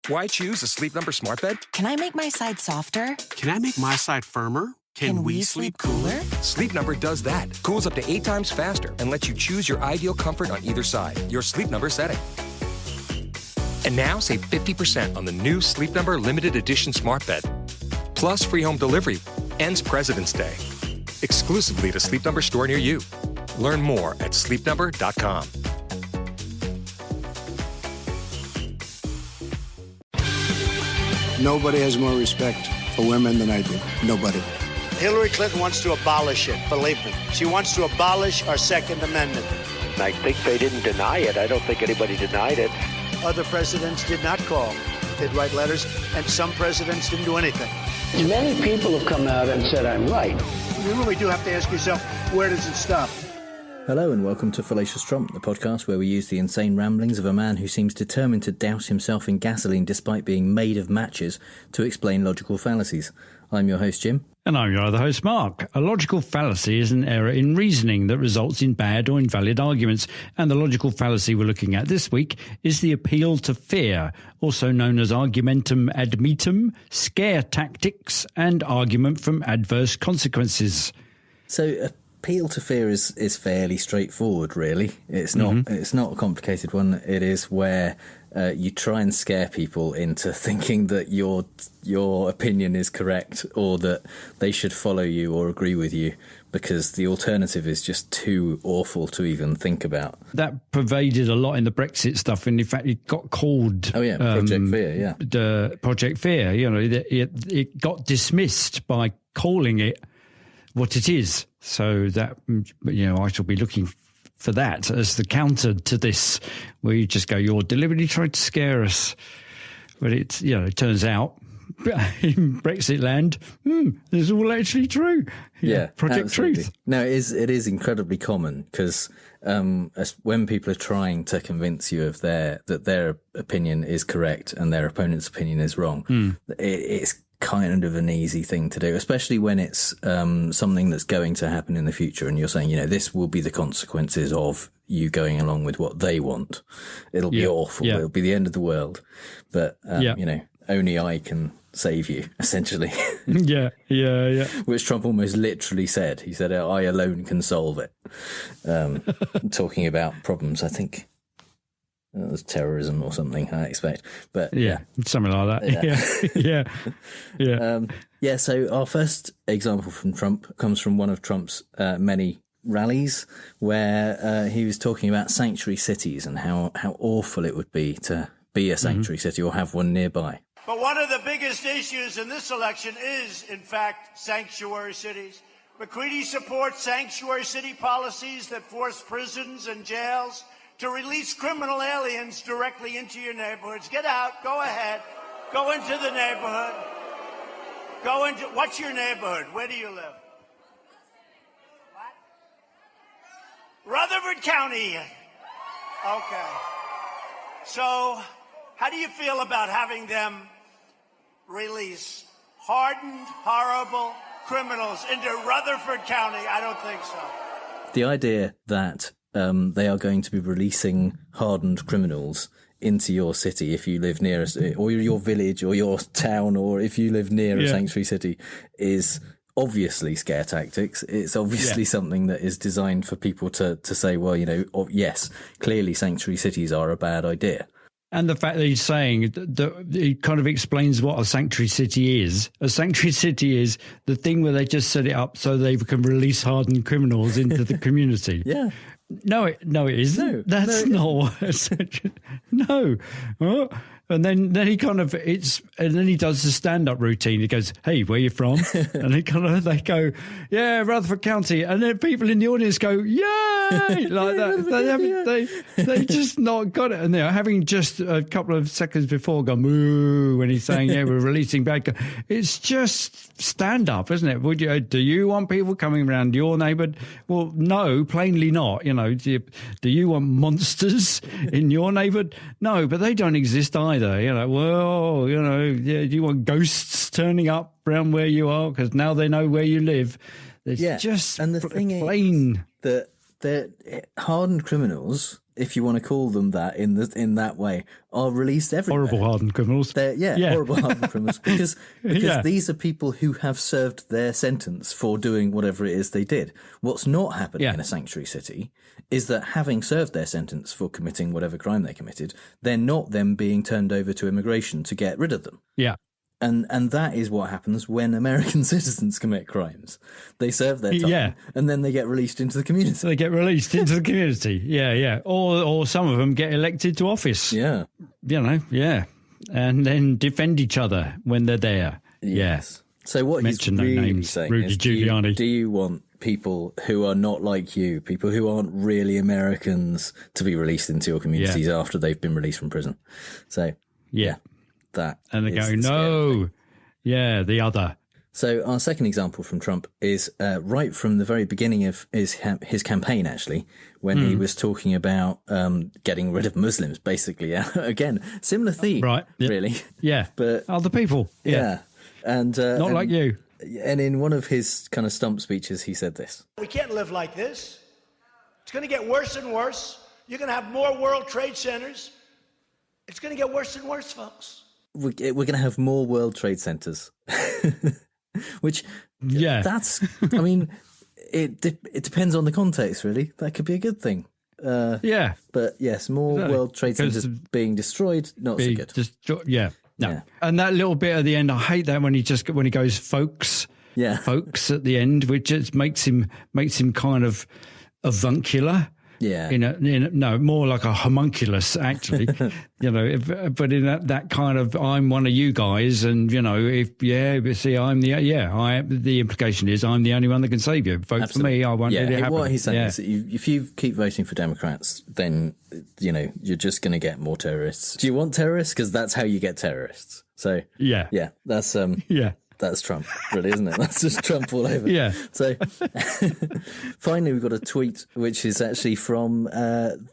Why choose a Sleep Number smart bed? Can I make my side softer? Can I make my side firmer? Can we sleep cooler? Sleep Number does that. Cools up to 8 times faster and lets you choose your ideal comfort on either side. Your Sleep Number setting. And now save 50% on the new Sleep Number limited edition smart bed. Plus free home delivery. Ends President's Day. Exclusively to Sleep Number store near you. Learn more at sleepnumber.com. Nobody has more respect for women than I do. Nobody. Hillary Clinton wants to abolish it, believe me. She wants to abolish our Second Amendment. I think they didn't deny it. I don't think anybody denied it. Other presidents did not call. They'd write letters, and some presidents didn't do anything. Many people have come out and said I'm right. You really do have to ask yourself, where does it stop? Hello and welcome to Fallacious Trump, the podcast where we use the insane ramblings of a man who seems determined to douse himself in gasoline despite being made of matches to explain logical fallacies. I'm your host, Jim. And I'm your other host, Mark. A logical fallacy is an error in reasoning that results in bad or invalid arguments. And the logical fallacy we're looking at this week is the appeal to fear, also known as argumentum ad metum, scare tactics, and argument from adverse consequences. So appeal to fear is fairly straightforward, really. It's not a complicated one. It is where you try and scare people into thinking that your opinion is correct or that they should follow you or agree with you, because the alternative is just too awful to even think about. That pervaded a lot in the Brexit stuff, and in fact it got called Project Fear, Project Fear. You know, it got dismissed by calling it what it is. So that, I shall be looking for that as the counter to this, where you just go, you're deliberately trying to scare us. But it turns out in Brexit land, this is all actually true. Project absolutely. Truth. No, it is incredibly common, because when people are trying to convince you of that their opinion is correct and their opponent's opinion is wrong, it's kind of an easy thing to do, especially when it's something that's going to happen in the future and you're saying, this will be the consequences of you going along with what they want. It'll be awful. Yeah. It'll be the end of the world. But, only I can save you, essentially. Yeah. Which Trump almost literally said. He said, I alone can solve it. Talking about problems, I think. It was terrorism or something, I expect. But something like that. Yeah. So our first example from Trump comes from one of Trump's many rallies, where he was talking about sanctuary cities and how awful it would be to be a sanctuary city or have one nearby. But one of the biggest issues in this election is, in fact, sanctuary cities. McCready supports sanctuary city policies that force prisons and jails to release criminal aliens directly into your neighborhoods. Get out. Go ahead. Go into the neighborhood. What's your neighborhood? Where do you live? What? Rutherford County. Okay. So, how do you feel about having them release hardened, horrible criminals into Rutherford County? I don't think so. The idea that they are going to be releasing hardened criminals into your city if you live near or your village or your town, or if you live near a sanctuary city, is obviously scare tactics. It's obviously something that is designed for people to say, well, yes, clearly sanctuary cities are a bad idea. And the fact that he's saying that it kind of explains what a sanctuary city is. A sanctuary city is the thing where they just set it up so they can release hardened criminals into the community. Yeah. No, it isn't. No, That's not what a sanctuary. No. And then he kind of and then he does the stand-up routine. He goes, "Hey, where you from?" And they go, "Yeah, Rutherford County." And then people in the audience go, "Yay!" like that. They just not got it, and they're having just a couple of seconds before gone moo when he's saying, "Yeah, we're releasing bad guys." It's just stand-up, isn't it? Do you want people coming around your neighbourhood? Well, no, plainly not. Do you want monsters in your neighbourhood? No, but they don't exist either. Do you want ghosts turning up around where you are because now they know where you live? It's just and the thing plain. is that hardened criminals if you want to call them that in that way, are released everywhere. Horrible hardened criminals. Horrible hardened criminals. Because these are people who have served their sentence for doing whatever it is they did. What's not happening in a sanctuary city is that having served their sentence for committing whatever crime they committed, they're not then being turned over to immigration to get rid of them. Yeah. And that is what happens when American citizens commit crimes. They serve their time, and then they get released into the community. So they get released into the community. Yeah. Or some of them get elected to office. Yeah. And then defend each other when they're there. Yes. So what Mention he's really names. saying Rudy is, Giuliani. do you want people who are not like you, people who aren't really Americans, to be released into your communities after they've been released from prison? So, that. And they go, no. Yeah, the other. So our second example from Trump is right from the very beginning of his campaign, actually, when he was talking about getting rid of Muslims, basically. Again, similar theme, really. Yeah. But other people. Yeah. And not like you. And in one of his kind of stump speeches, he said this. We can't live like this. It's going to get worse and worse. You're going to have more World Trade Centers. It's going to get worse and worse, folks. We're going to have more World Trade Centers, which, that's, I mean, it depends on the context, really. That could be a good thing. But yes, more World Trade Centers being destroyed, not so good. No. And that little bit at the end, I hate that when he goes, folks. Yeah. Folks at the end, which just makes him kind of avuncular. Yeah. No, more like a homunculus, actually. But in that kind of, I'm one of you guys, and the implication is I'm the only one that can save you. Vote for me, I won't let it happen. What he's saying is that if you keep voting for Democrats, then you're just going to get more terrorists. Do you want terrorists? Because that's how you get terrorists. So that's That's Trump, really, isn't it? That's just Trump all over. Yeah. So finally, we've got a tweet which is actually from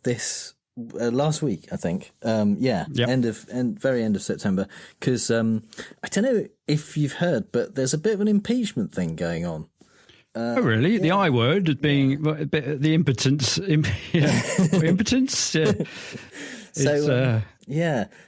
this last week, I think. Very end of September. Because I don't know if you've heard, but there's a bit of an impeachment thing going on. Oh, really? The I word being the impotence. Impotence?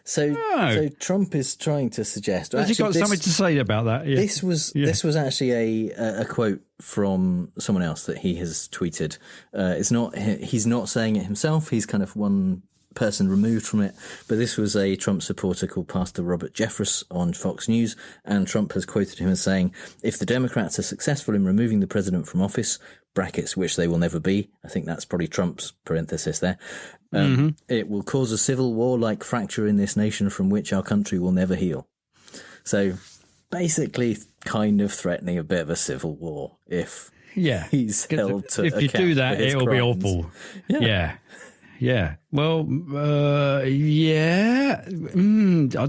So Trump is trying to suggest. Has he got something to say about that? Yeah. This was actually a quote from someone else that he has tweeted. He's not saying it himself. He's kind of one person removed from it. But this was a Trump supporter called Pastor Robert Jeffress on Fox News, and Trump has quoted him as saying, "If the Democrats are successful in removing the president from office," brackets, which they will never be. I think that's probably Trump's parenthesis there. It will cause a civil war-like fracture in this nation from which our country will never heal. So basically kind of threatening a bit of a civil war if he's held to account. If you do that, it'll be awful. Yeah. Well, I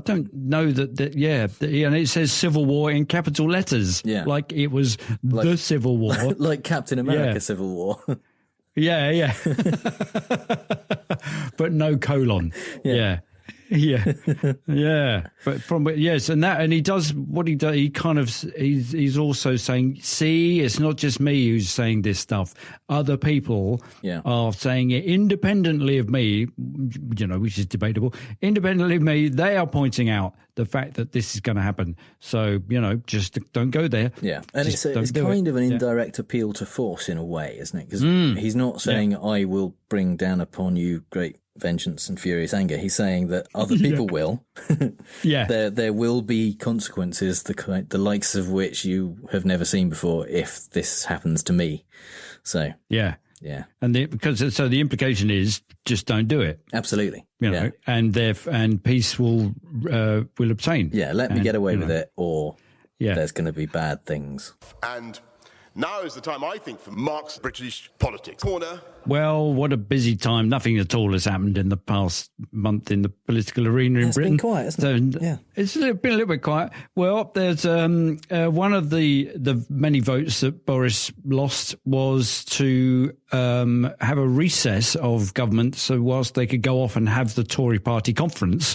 don't know that. And it says Civil War in capital letters. Yeah. Like it was the Civil War. Like Captain America Civil War. Yeah. But no colon. Yeah. But and he does what he does. He kind of he's also saying, see, it's not just me who's saying this stuff. Other people are saying it independently of me, which is debatable. Independently of me, they are pointing out the fact that this is going to happen. So just don't go there. Yeah, and it's kind of an indirect appeal to force in a way, isn't it? Because he's not saying I will bring down upon you great vengeance and furious anger. He's saying that other people will. There will be consequences, the likes of which you have never seen before if this happens to me. So and the implication is just don't do it. Absolutely. And peace will obtain. Yeah, let me get away with it, or there's going to be bad things. And now is the time, I think, for Mark's British politics corner. Well, what a busy time. Nothing at all has happened in the past month in the political arena in Britain. It's been quiet, hasn't it? It's been a little bit quiet. Well, there's one of the many votes that Boris lost was to have a recess of government, so whilst they could go off and have the Tory party conference.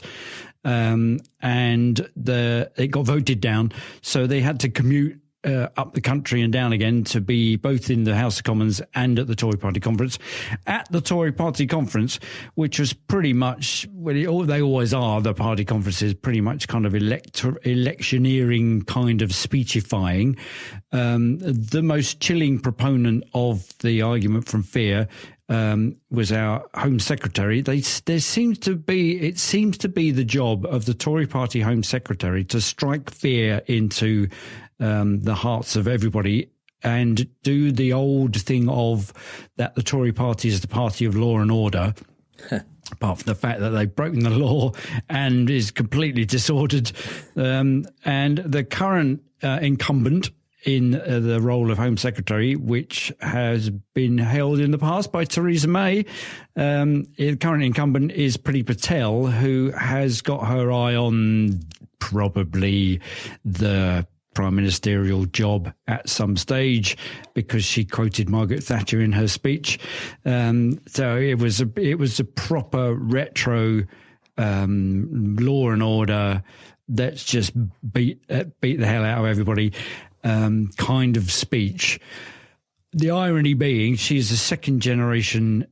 And it got voted down, so they had to commute up the country and down again to be both in the House of Commons and at the Tory Party conference. At the Tory Party conference, which was pretty much, well, they always are, the party conferences, pretty much kind of electioneering kind of speechifying. The most chilling proponent of the argument from fear was our Home Secretary. It seems to be the job of the Tory Party Home Secretary to strike fear into the hearts of everybody and do the old thing of that the Tory Party is the party of law and order. Apart from the fact that they've broken the law and is completely disordered. And the current incumbent in the role of Home Secretary, which has been held in the past by Theresa May. The current incumbent is Priti Patel, who has got her eye on probably the prime ministerial job at some stage because she quoted Margaret Thatcher in her speech. So it was a proper retro law and order. Let's just beat the hell out of everybody kind of speech. The irony being she's a second generation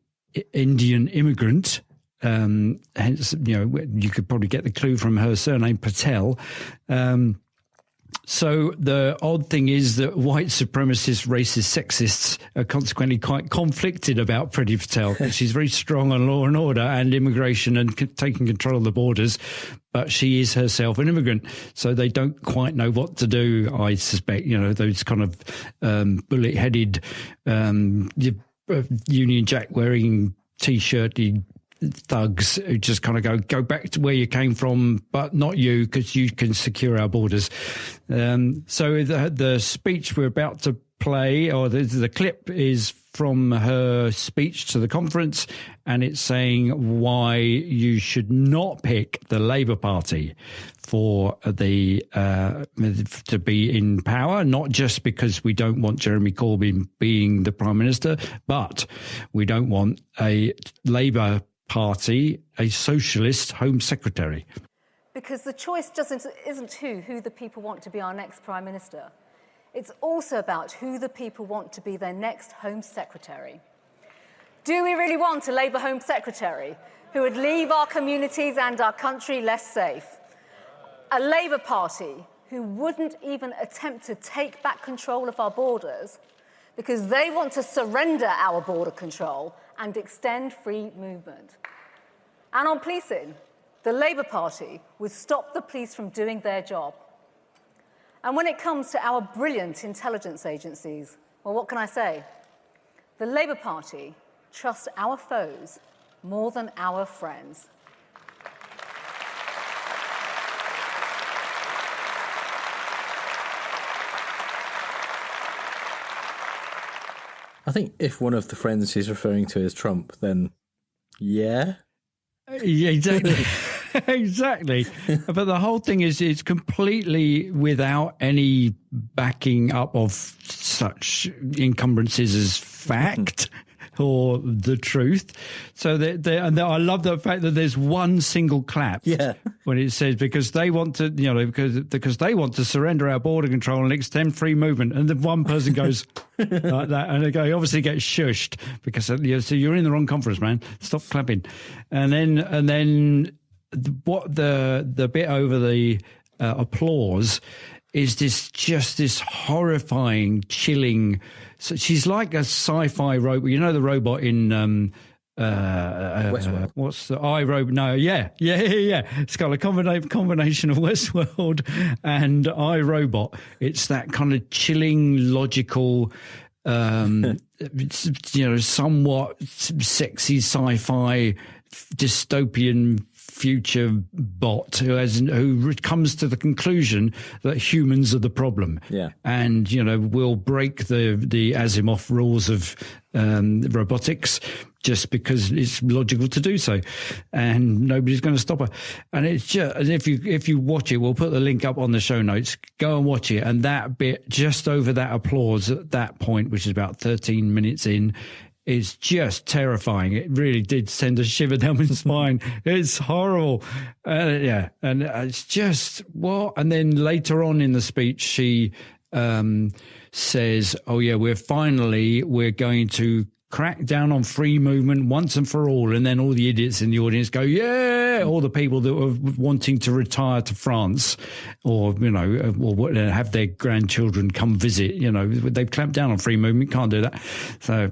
Indian immigrant. Hence, you could probably get the clue from her surname, Patel. So the odd thing is that white supremacists, racist, sexists are consequently quite conflicted about Priti Patel because she's very strong on law and order and immigration and taking control of the borders, but she is herself an immigrant. So they don't quite know what to do, I suspect, those kind of bullet-headed Union Jack wearing T-shirty thugs who just kind of go back to where you came from, but not you, because you can secure our borders. So the speech we're about to play, or the clip, is from her speech to the conference, and it's saying why you should not pick the Labour Party for the to be in power, not just because we don't want Jeremy Corbyn being the Prime Minister, but we don't want a Labour Party, a socialist Home Secretary. Because the choice isn't who the people want to be our next Prime Minister. It's also about who the people want to be their next Home Secretary. Do we really want a Labour Home Secretary who would leave our communities and our country less safe? A Labour Party who wouldn't even attempt to take back control of our borders because they want to surrender our border control and extend free movement. And on policing, the Labour Party would stop the police from doing their job. And when it comes to our brilliant intelligence agencies, well, what can I say? The Labour Party trusts our foes more than our friends. I think if one of the friends she's referring to is Trump, then yeah. Yeah, exactly. Exactly. But the whole thing is it's completely without any backing up of such encumbrances as fact or the truth. So and I love the fact that there's one single clap when it says because they want to, because they want to surrender our border control and extend free movement. And then one person goes like that, and they obviously get shushed because so you're in the wrong conference, man. Stop clapping. And then what the bit over the applause is this horrifying, chilling. So she's like a sci-fi robot. You know the robot in Westworld. What's the iRobot? No, yeah. It's got a combination of Westworld and iRobot. It's that kind of chilling, logical, somewhat sexy sci-fi dystopian future bot who comes to the conclusion that humans are the problem. And will break the Asimov rules of robotics just because it's logical to do so, and nobody's going to stop her. And it's just, if you watch it, we'll put the link up on the show notes. Go and watch it, and that bit just over that applause at that point, which is about 13 minutes in, is just terrifying. It really did send a shiver down my spine. It's horrible. And it's just what. And then later on in the speech, she says, "Oh yeah, we're going to crack down on free movement once and for all," and then all the idiots in the audience go, "Yeah!" All the people that were wanting to retire to France, or or have their grandchildren come visit, they've clamped down on free movement. Can't do that. So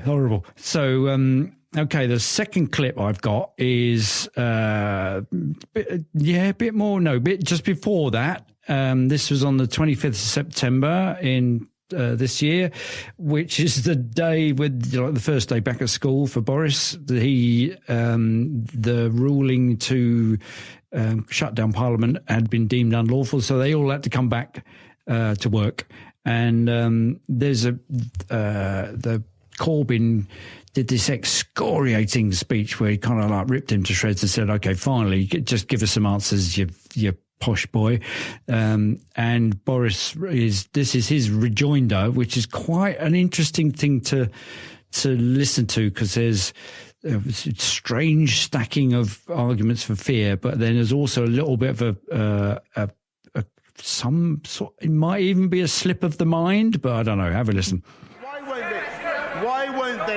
horrible. So. Okay, the second clip I've got is just before that. This was on the 25th of September in this year, which is the day the first day back at school for Boris. The ruling to shut down Parliament had been deemed unlawful, so they all had to come back to work. And there's the Corbyn did this excoriating speech where he kind of like ripped him to shreds and said, "Okay, finally, just give us some answers, you posh boy." And Boris this is his rejoinder, which is quite an interesting thing to listen to, because there's strange stacking of arguments for fear, but then there's also a little bit of some sort. It might even be a slip of the mind, but I don't know. Have a listen. Why won't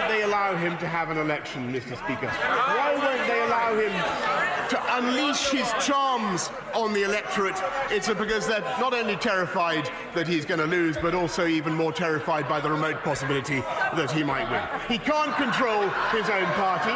they allow him to have an election, Mr. Speaker? Why won't they allow him to unleash his charms on the electorate? It's because they're not only terrified that he's going to lose, but also even more terrified by the remote possibility that he might win. He can't control his own party.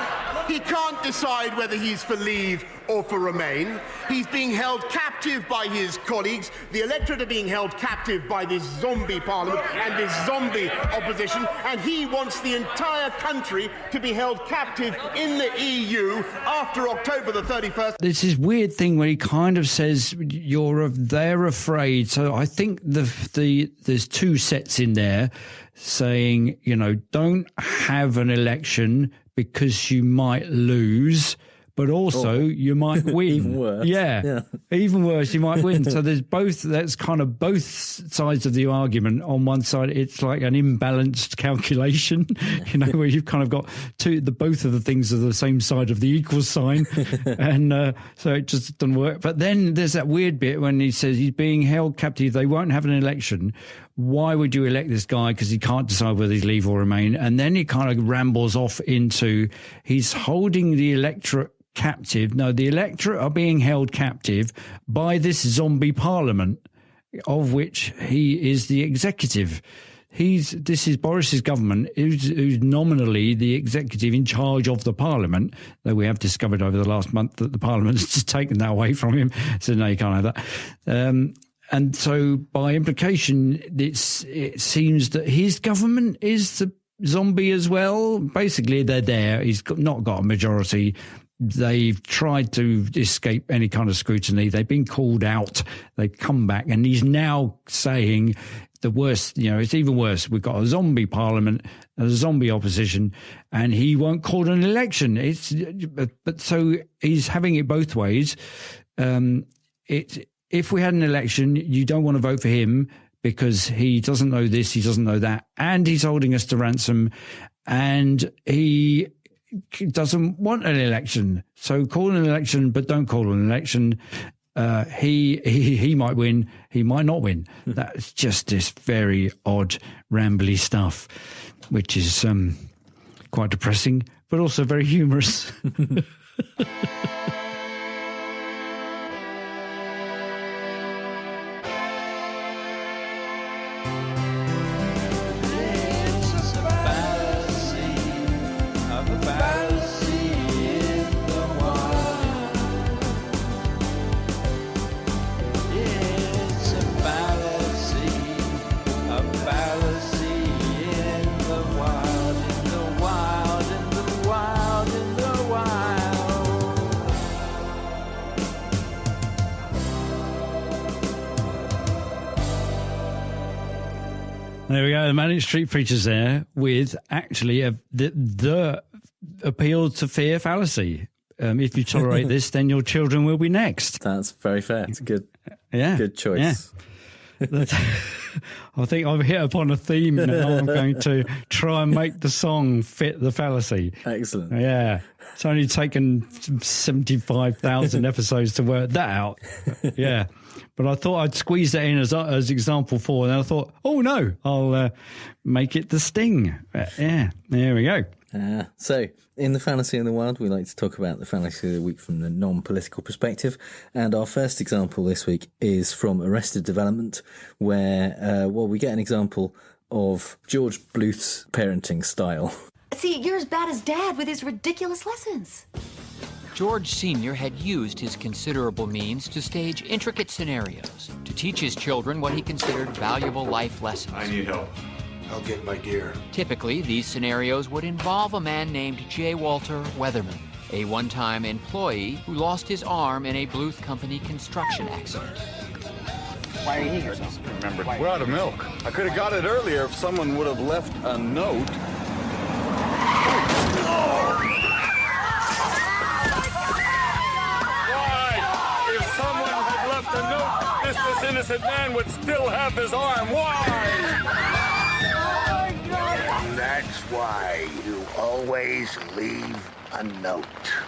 He can't decide whether he's for Leave or for Remain. He's being held captive by his colleagues. The electorate are being held captive by this zombie parliament and this zombie opposition, and he wants the entire country to be held captive in the EU after October the 31st. There's this weird thing where he kind of says they're afraid. So I think there's two sets in there saying, don't have an election because you might lose, but also you might win. Even worse. Yeah, even worse, you might win. So there's that's kind of both sides of the argument. On one side, it's like an imbalanced calculation, where you've kind of got both of the things are the same side of the equal sign. And so it just doesn't work. But then there's that weird bit when he says he's being held captive. They won't have an election. Why would you elect this guy? Because he can't decide whether he's Leave or Remain. And then he kind of rambles off into he's holding the electorate captive. No, the electorate are being held captive by this zombie parliament, of which he is the executive. This is Boris's government, who's nominally the executive in charge of the parliament, though we have discovered over the last month that the parliament has just taken that away from him. So no, you can't have that. And so by implication, it seems that his government is the zombie as well. Basically, they're there. He's not got a majority. They've tried to escape any kind of scrutiny. They've been called out. They've come back. And he's now saying the worst, it's even worse. We've got a zombie parliament, a zombie opposition, and he won't call an election. But so he's having it both ways. If we had an election, you don't want to vote for him because he doesn't know this, he doesn't know that, and he's holding us to ransom, and he doesn't want an election. So call an election, but don't call an election. He might win, he might not win. That's just this very odd, rambly stuff, which is quite depressing, but also very humorous. There we go. The Manic Street Preachers there with actually the appeal to fear fallacy. If you tolerate this, then your children will be next. That's very fair. It's good. Yeah. Good choice. I think I've hit upon a theme now. I'm going to try and make the song fit the fallacy. Excellent. Yeah. It's only taken 75,000 episodes to work that out. Yeah. But I thought I'd squeeze that in as example 4. And then I thought, oh, no, I'll make it the sting. Yeah. There we go. So, in the Fallacy in the Wild, we like to talk about the Fallacy of the Week from the non-political perspective. And our first example this week is from Arrested Development, where, we get an example of George Bluth's parenting style. See, you're as bad as Dad with his ridiculous lessons. George Sr. had used his considerable means to stage intricate scenarios to teach his children what he considered valuable life lessons. I need help. I'll get my gear. Typically, these scenarios would involve a man named J. Walter Weatherman, a one-time employee who lost his arm in a Bluth Company construction accident. Why are you here? Remember, we're out of milk. I could have got it earlier if someone would have left a note. Why? If someone had left a note, this innocent man would still have his arm. Why? That's why you always leave a note.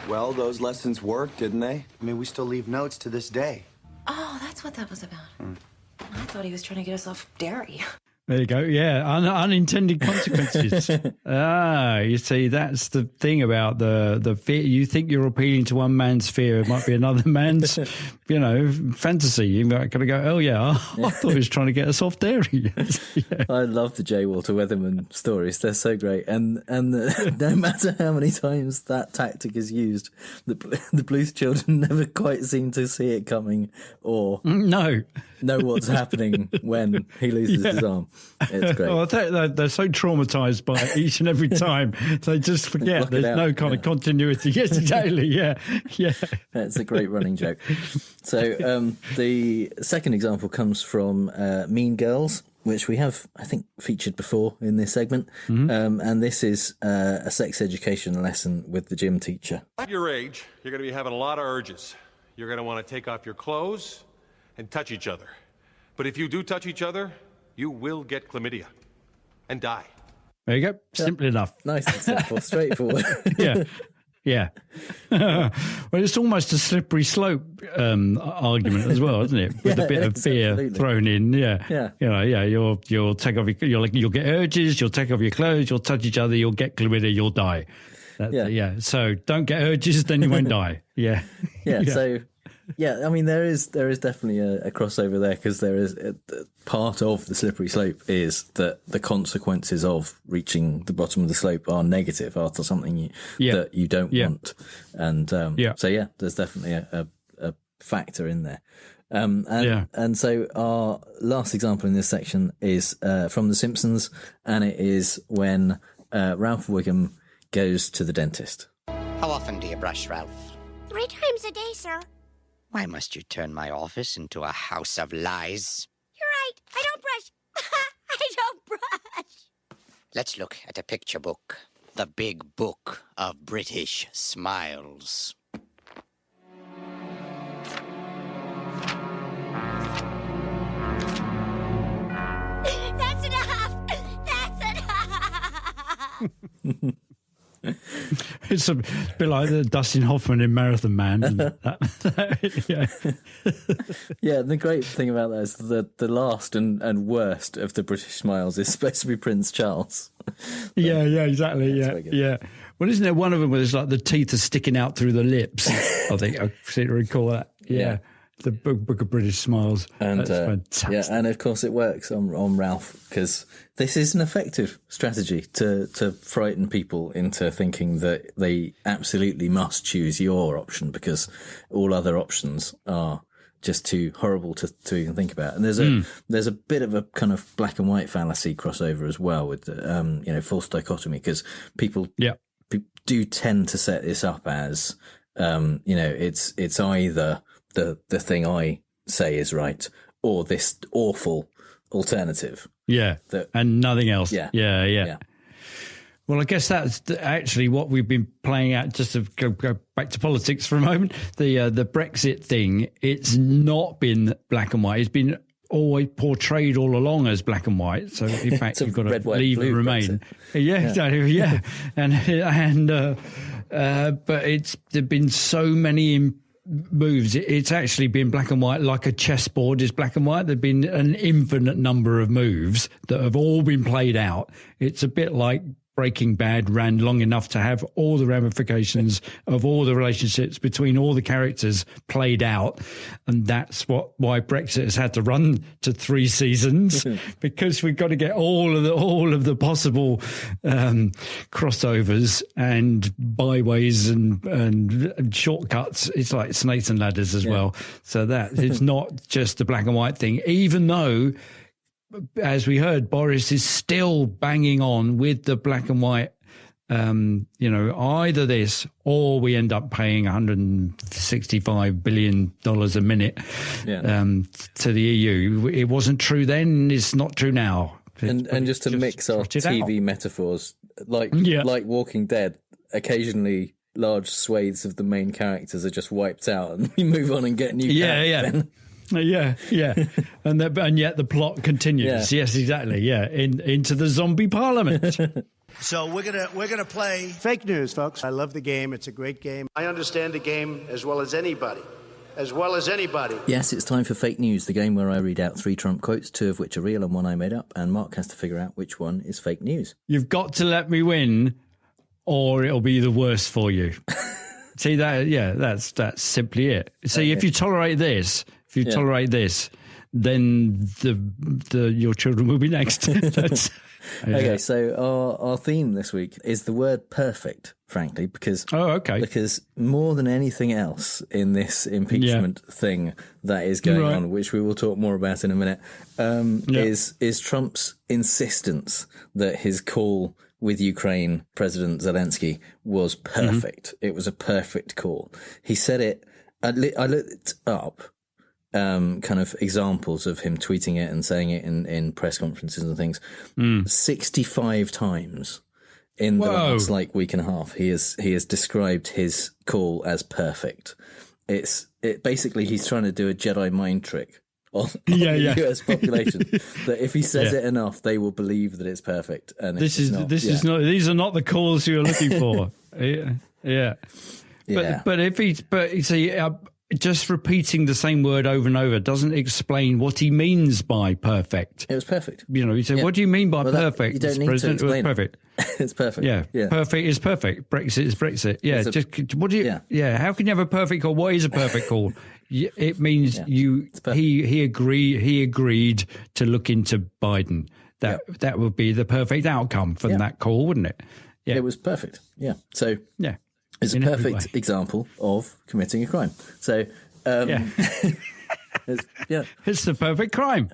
Well, those lessons worked, didn't they? I mean, we still leave notes to this day. Oh, that's what that was about. I thought he was trying to get us off dairy. There you go. Yeah, unintended consequences. You see, that's the thing about the fear. You think you're appealing to one man's fear, it might be another man's, fantasy. You might kind of go, oh yeah, I thought he was trying to get us off dairy. Yeah. I love the J. Walter Weatherman stories. They're so great, and no matter how many times that tactic is used, the Bluth children never quite seem to see it coming or know what's happening when he loses his arm. It's great. I think they're so traumatized by it each and every time they just forget there's no kind of continuity. Yes, exactly. Yeah. That's a great running joke. So the second example comes from Mean Girls, which we have, I think, featured before in this segment. And this is a sex education lesson with the gym teacher. At your age, you're going to be having a lot of urges. You're going to want to take off your clothes and touch each other. But if you do touch each other, you will get chlamydia and die. There you go. Simple enough. Nice and simple, straightforward. Yeah. Well, it's almost a slippery slope argument as well, isn't it? With a bit of fear thrown in. Yeah. You'll take off you'll get urges. You'll take off your clothes. You'll touch each other. You'll get chlamydia. You'll die. So don't get urges, then you won't die. Yeah. So. Yeah, I mean, there is definitely a crossover there, because there is part of the slippery slope is that the consequences of reaching the bottom of the slope are negative, after something that you don't want. And so, there's definitely a factor in there. And so our last example in this section is from The Simpsons, and it is when Ralph Wiggum goes to the dentist. How often do you brush, Ralph? 3 times a day, sir. Why must you turn my office into a house of lies? You're right. I don't brush. I don't brush. Let's look at a picture book. The big book of British smiles. That's enough. That's enough. It's a bit like the Dustin Hoffman in Marathon Man. Yeah, the great thing about that is the last and worst of the British smiles is supposed to be Prince Charles. Yeah, exactly. Yeah. Well, isn't there one of them where there's like the teeth are sticking out through the lips? I think I seem to recall that. Yeah. The book of British smiles. And that's fantastic. Yeah, and of course it works on Ralph, because this is an effective strategy to frighten people into thinking that they absolutely must choose your option, because all other options are just too horrible to even think about. And there's a bit of a kind of black and white fallacy crossover as well with false dichotomy, because people do tend to set this up as it's either the thing I say is right, or this awful alternative. Yeah, and nothing else. Yeah. Well, I guess that's actually what we've been playing out. Just to go back to politics for a moment, the Brexit thing, it's not been black and white. It's been always portrayed all along as black and white. So in fact, you've got to leave and remain. Yeah, exactly. Yeah, but there've been so many moves. It's actually been black and white, like a chessboard is black and white. There've been an infinite number of moves that have all been played out. It's a bit like Breaking Bad ran long enough to have all the ramifications of all the relationships between all the characters played out, and that's why Brexit has had to run to 3 seasons because we've got to get all of the possible crossovers and byways and shortcuts. It's like snakes and ladders as well. So that it's not just a black and white thing, even though, as we heard, Boris is still banging on with the black and white, either this or we end up paying $165 billion a minute to the EU. It wasn't true then, it's not true now. And just to mix our TV metaphors, like Walking Dead, occasionally large swathes of the main characters are just wiped out and we move on and get new characters. Yeah, and yet the plot continues. Yes, exactly. Yeah, into the zombie parliament. So we're gonna play fake news, folks. I love the game. It's a great game. I understand the game as well as anybody. Yes, it's time for Fake News, the game where I read out 3 Trump quotes, 2 of which are real and 1 I made up, and Mark has to figure out which one is fake news. You've got to let me win, or it'll be the worst for you. See that? Yeah, that's simply it. See, if you tolerate this. If you tolerate this, then your children will be next. Okay, so our theme this week is the word perfect, frankly, because more than anything else in this impeachment thing that is going on, which we will talk more about in a minute, is Trump's insistence that his call with Ukraine President Zelensky was perfect. It was a perfect call. He said it. I looked up kind of examples of him tweeting it and saying it in press conferences and things. 65 times in the last week and a half, he has described his call as perfect. Basically he's trying to do a Jedi mind trick on the US population that if he says it enough, they will believe that it's perfect. And these are not the calls you're looking for. But if see. Just repeating the same word over and over doesn't explain what he means by perfect. It was perfect. He said, what do you mean by perfect? You don't need to explain it. Was perfect. It's perfect. Yeah. Perfect is perfect. Brexit is Brexit. Yeah. What do you? Yeah. How can you have a perfect call? What is a perfect call? It means he agreed to look into Biden. That would be the perfect outcome from that call, wouldn't it? Yeah. It was perfect. Yeah. So it's a perfect example of committing a crime. So, it's the perfect crime.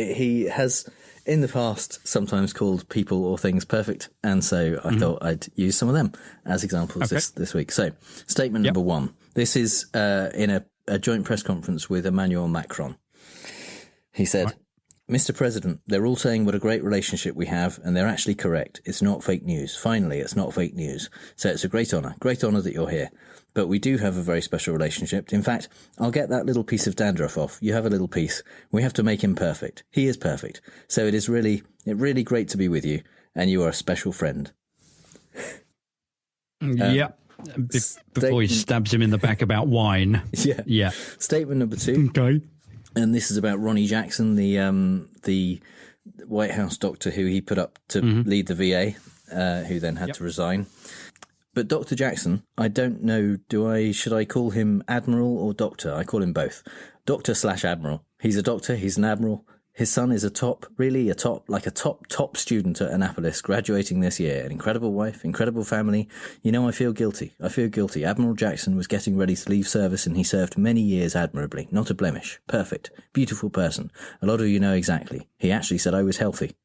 He has in the past sometimes called people or things perfect, and so I thought I'd use some of them as examples this week. So, statement number 1. This is in a joint press conference with Emmanuel Macron. He said, Mr. President, they're all saying what a great relationship we have, and they're actually correct. It's not fake news. Finally, it's not fake news. So it's a great honour that you're here. But we do have a very special relationship. In fact, I'll get that little piece of dandruff off. You have a little piece. We have to make him perfect. He is perfect. So it is really great to be with you, and you are a special friend. Before he stabs him in the back about wine. Yeah. Statement number 2. Okay. And this is about Ronnie Jackson, the White House doctor who he put up to lead the VA, who then had to resign. But Dr. Jackson, I don't know, should I call him Admiral or Doctor? I call him both. Doctor/Admiral. He's a doctor, he's an admiral. His son is a top student at Annapolis, graduating this year. An incredible wife, incredible family. I feel guilty. Admiral Jackson was getting ready to leave service and he served many years admirably. Not a blemish. Perfect. Beautiful person. A lot of you know exactly. He actually said I was healthy.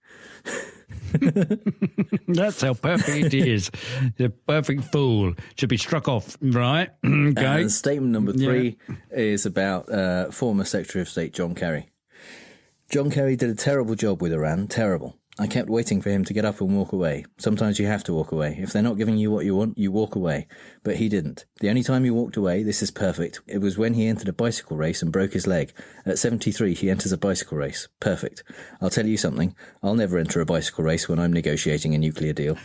That's how perfect he is. The perfect fool. Should be struck off, right? Okay. And statement number 3 is about former Secretary of State John Kerry. John Kerry did a terrible job with Iran. Terrible. I kept waiting for him to get up and walk away. Sometimes you have to walk away. If they're not giving you what you want, you walk away. But he didn't. The only time he walked away, this is perfect, it was when he entered a bicycle race and broke his leg. At 73, he enters a bicycle race. Perfect. I'll tell you something. I'll never enter a bicycle race when I'm negotiating a nuclear deal.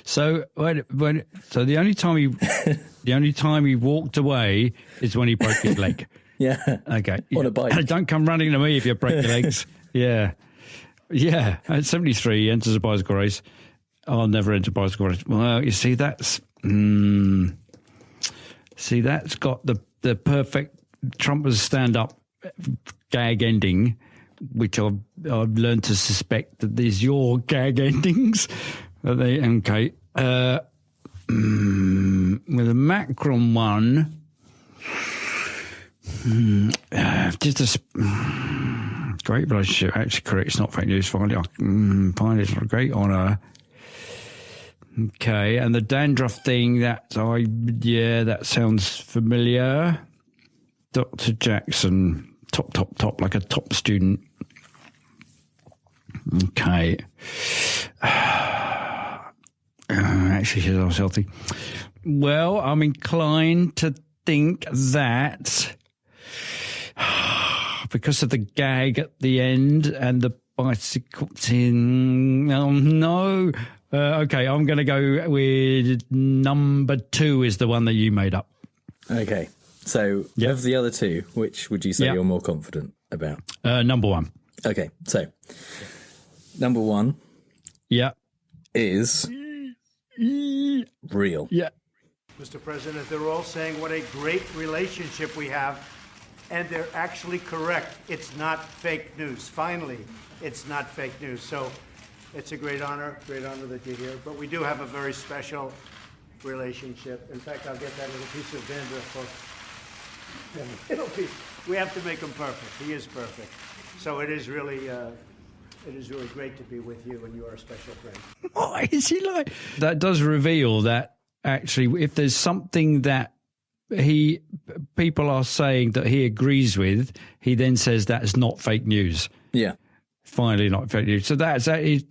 So so the only time he walked away is when he broke his leg. Yeah. Okay. On a bike. Don't come running to me if you break your legs. Yeah. Yeah. At 73, he enters a bicycle race. I'll never enter a bicycle race. Well, you see, that's got the perfect Trumpers stand-up gag ending, which I've learned to suspect that there's your gag endings. Okay. With a Macron one, just a great relationship. Actually, correct. It's not fake news. Finally, I find it a great honour. Okay, and the dandruff thing. That sounds familiar. Dr. Jackson, top, like a top student. Okay. Actually, she says I was healthy. Well, I'm inclined to think that because of the gag at the end and the bicycle thing. Oh, no. Okay, I'm going to go with number 2 is the one that you made up. Okay. So, of the other two, which would you say you're more confident about? Number 1. Okay, so number 1 is real. Yeah. Mr. President, they're all saying what a great relationship we have, and they're actually correct. It's not fake news. Finally, it's not fake news. So it's a great honor that you're here. But we do have a very special relationship. In fact, I'll get that little piece of dandruff. We have to make him perfect. He is perfect. So it is really great to be with you, and you are a special friend. What is he like? That does reveal that actually, if there's something that people are saying that he agrees with, he then says that's not fake news. Yeah. Finally, not fake news. So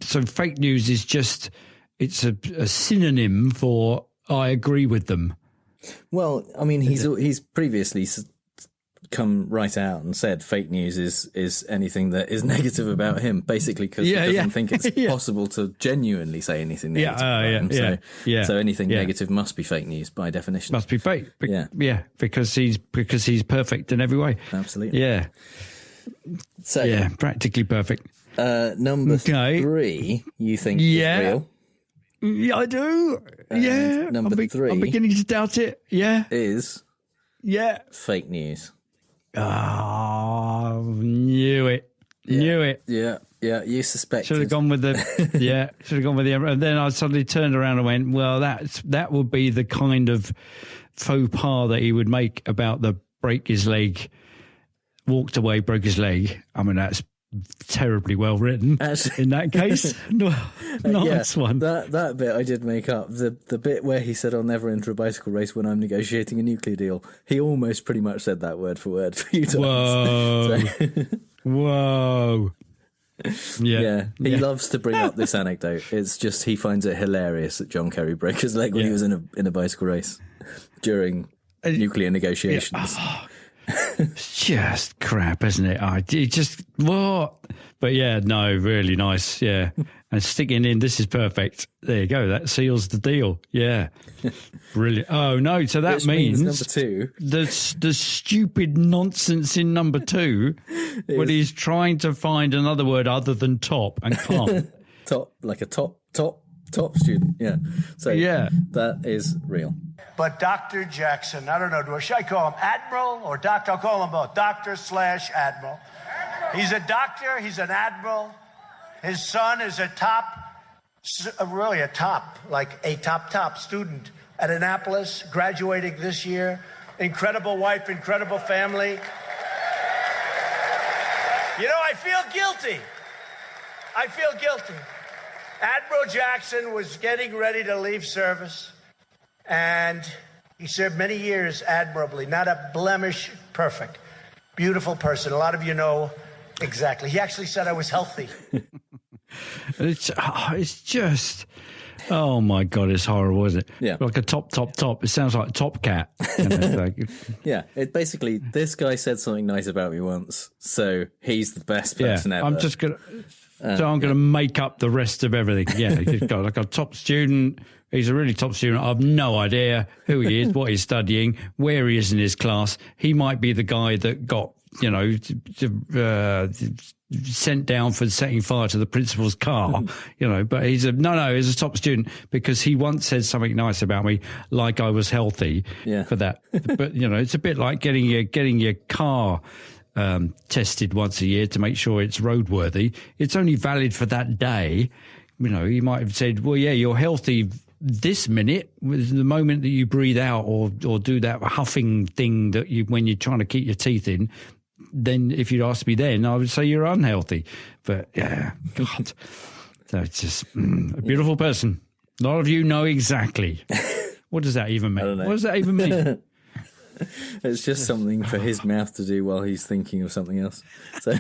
so fake news is just it's a synonym for I agree with them. Well, I mean, he's previously come right out and said fake news is anything that is negative about him, basically, because he doesn't think it's possible to genuinely say anything negative about him. So anything negative must be fake news by definition. Must be fake. Because he's perfect in every way. Absolutely. Yeah. So practically perfect. Number 3, you think is real? Yeah, I do. And number 3, I'm beginning to doubt it. Yeah, is fake news. Oh, knew it. Knew it. Yeah, you suspected. Should have gone with the and then I suddenly turned around and went, well, that would be the kind of faux pas that he would make about the break his leg, walked away, broke his leg. I mean, that's terribly well written in that case. Nice one. That bit I did make up. The bit where he said I'll never enter a bicycle race when I'm negotiating a nuclear deal, he almost pretty much said that word for word a few times. Whoa. Whoa. Yeah. He loves to bring up this anecdote. It's just he finds it hilarious that John Kerry broke his leg when he was in a bicycle race during nuclear negotiations. It's just crap, isn't it? What? But no, really nice. Yeah. And sticking in, this is perfect. There you go. That seals the deal. Yeah. Brilliant. Oh, no. So that means number 2. The stupid nonsense in number 2 when he's trying to find another word other than top and can't. Top, like a top student. Yeah. So that is real. But Dr. Jackson, I don't know, should I call him Admiral or Doctor? I'll call him both, Doctor/Admiral. He's a doctor, he's an admiral. His son is a top student at Annapolis, graduating this year. Incredible wife, incredible family. You know, I feel guilty. Admiral Jackson was getting ready to leave service, and he served many years admirably, not a blemish, perfect, beautiful person. A lot of you know Exactly. He actually said I was healthy. It's just, oh my God, it's horrible, isn't it? Yeah. Like a top. It sounds like Top Cat. Yeah, it basically, this guy said something nice about me once, so he's the best person ever. I'm just going to, I'm going to make up the rest of everything. Yeah, he's got like a top student. He's a really top student. I've no idea who he is, what he's studying, where he is in his class. He might be the guy that got, sent down for setting fire to the principal's car, but he's he's a top student because he once said something nice about me, like I was healthy for that. But, it's a bit like getting your car tested once a year to make sure it's roadworthy. It's only valid for that day. He might have said, well, yeah, you're healthy this minute, with the moment that you breathe out or do that huffing thing that when you're trying to keep your teeth in, then if you'd asked me then, I would say you're unhealthy. But yeah, God, so it's just a beautiful person. A lot of you know exactly. What does that even mean? I don't know. What does that even mean? It's just something for his mouth to do while he's thinking of something else. So,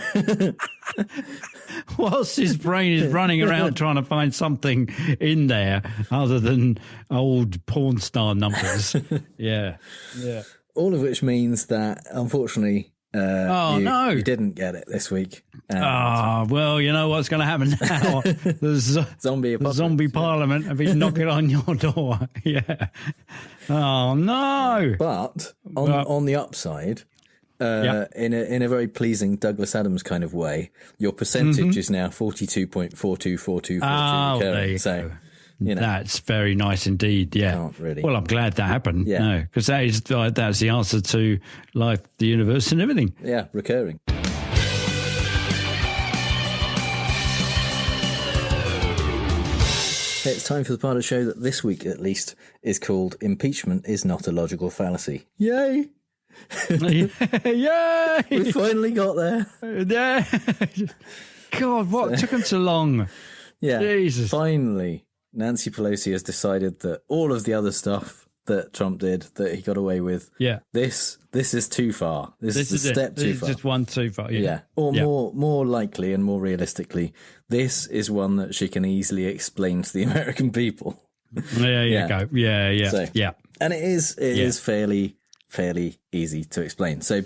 whilst his brain is running around trying to find something in there other than old porn star numbers. Yeah. All of which means that, unfortunately, you didn't get it this week. Well, you know what's going to happen now. There's zombie parliament have been knocking on your door. Yeah. Oh, no. But on the upside, in a very pleasing Douglas Adams kind of way, your percentage is now 42.424242. Oh, there you go. That's very nice indeed. Yeah. Can't really. Well, I'm glad that happened. Yeah. No, because that's the answer to life, the universe, and everything. Yeah, recurring. It's time for the part of the show that this week, at least, is called Impeachment is Not a Logical Fallacy. Yay! Yay! We finally got there. Yeah. God, what took them so long? Yeah. Jesus. Finally, Nancy Pelosi has decided that all of the other stuff that Trump did, that he got away with, this is too far. This is a step too far. This is just one too far. Yeah. Or more likely and more realistically, this is one that she can easily explain to the American people. There you go. Yeah. So, yeah. And it is fairly easy to explain. So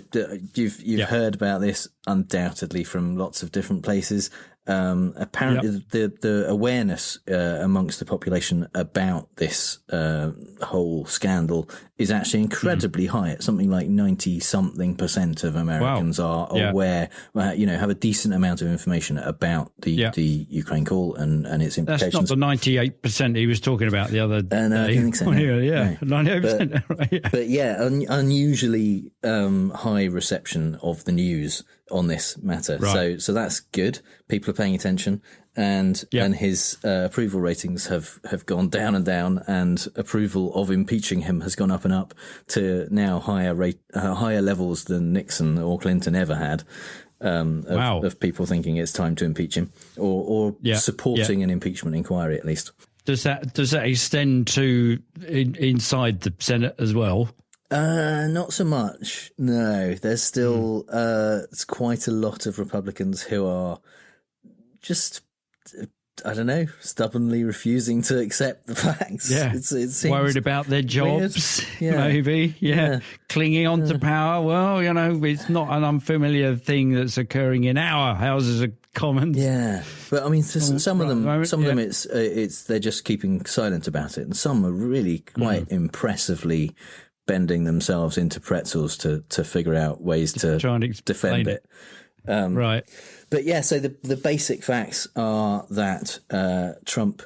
you've heard about this undoubtedly from lots of different places. Apparently the awareness amongst the population about this whole scandal is actually incredibly high. It's something like 90-something% of Americans are aware, have a decent amount of information about the Ukraine call and its implications. That's not the 98% he was talking about the other day. No, I don't think so. No. 98%. But unusually high reception of the news on this matter. Right. So that's good. People are paying attention, and his approval ratings have gone down and down, and approval of impeaching him has gone up and up to now higher levels than Nixon or Clinton ever had. Of people thinking it's time to impeach him or supporting an impeachment inquiry at least. Does that extend to inside the Senate as well? Not so much. No, there's still it's quite a lot of Republicans who are just, I don't know, stubbornly refusing to accept the facts. Yeah, it seems worried about their jobs, maybe. Yeah, clinging on to power. Well, it's not an unfamiliar thing that's occurring in our Houses of Commons. Yeah, but I mean, some of them, it's they're just keeping silent about it, and some are really quite impressively bending themselves into pretzels to figure out ways to defend it. Right. But yeah, so the basic facts are that Trump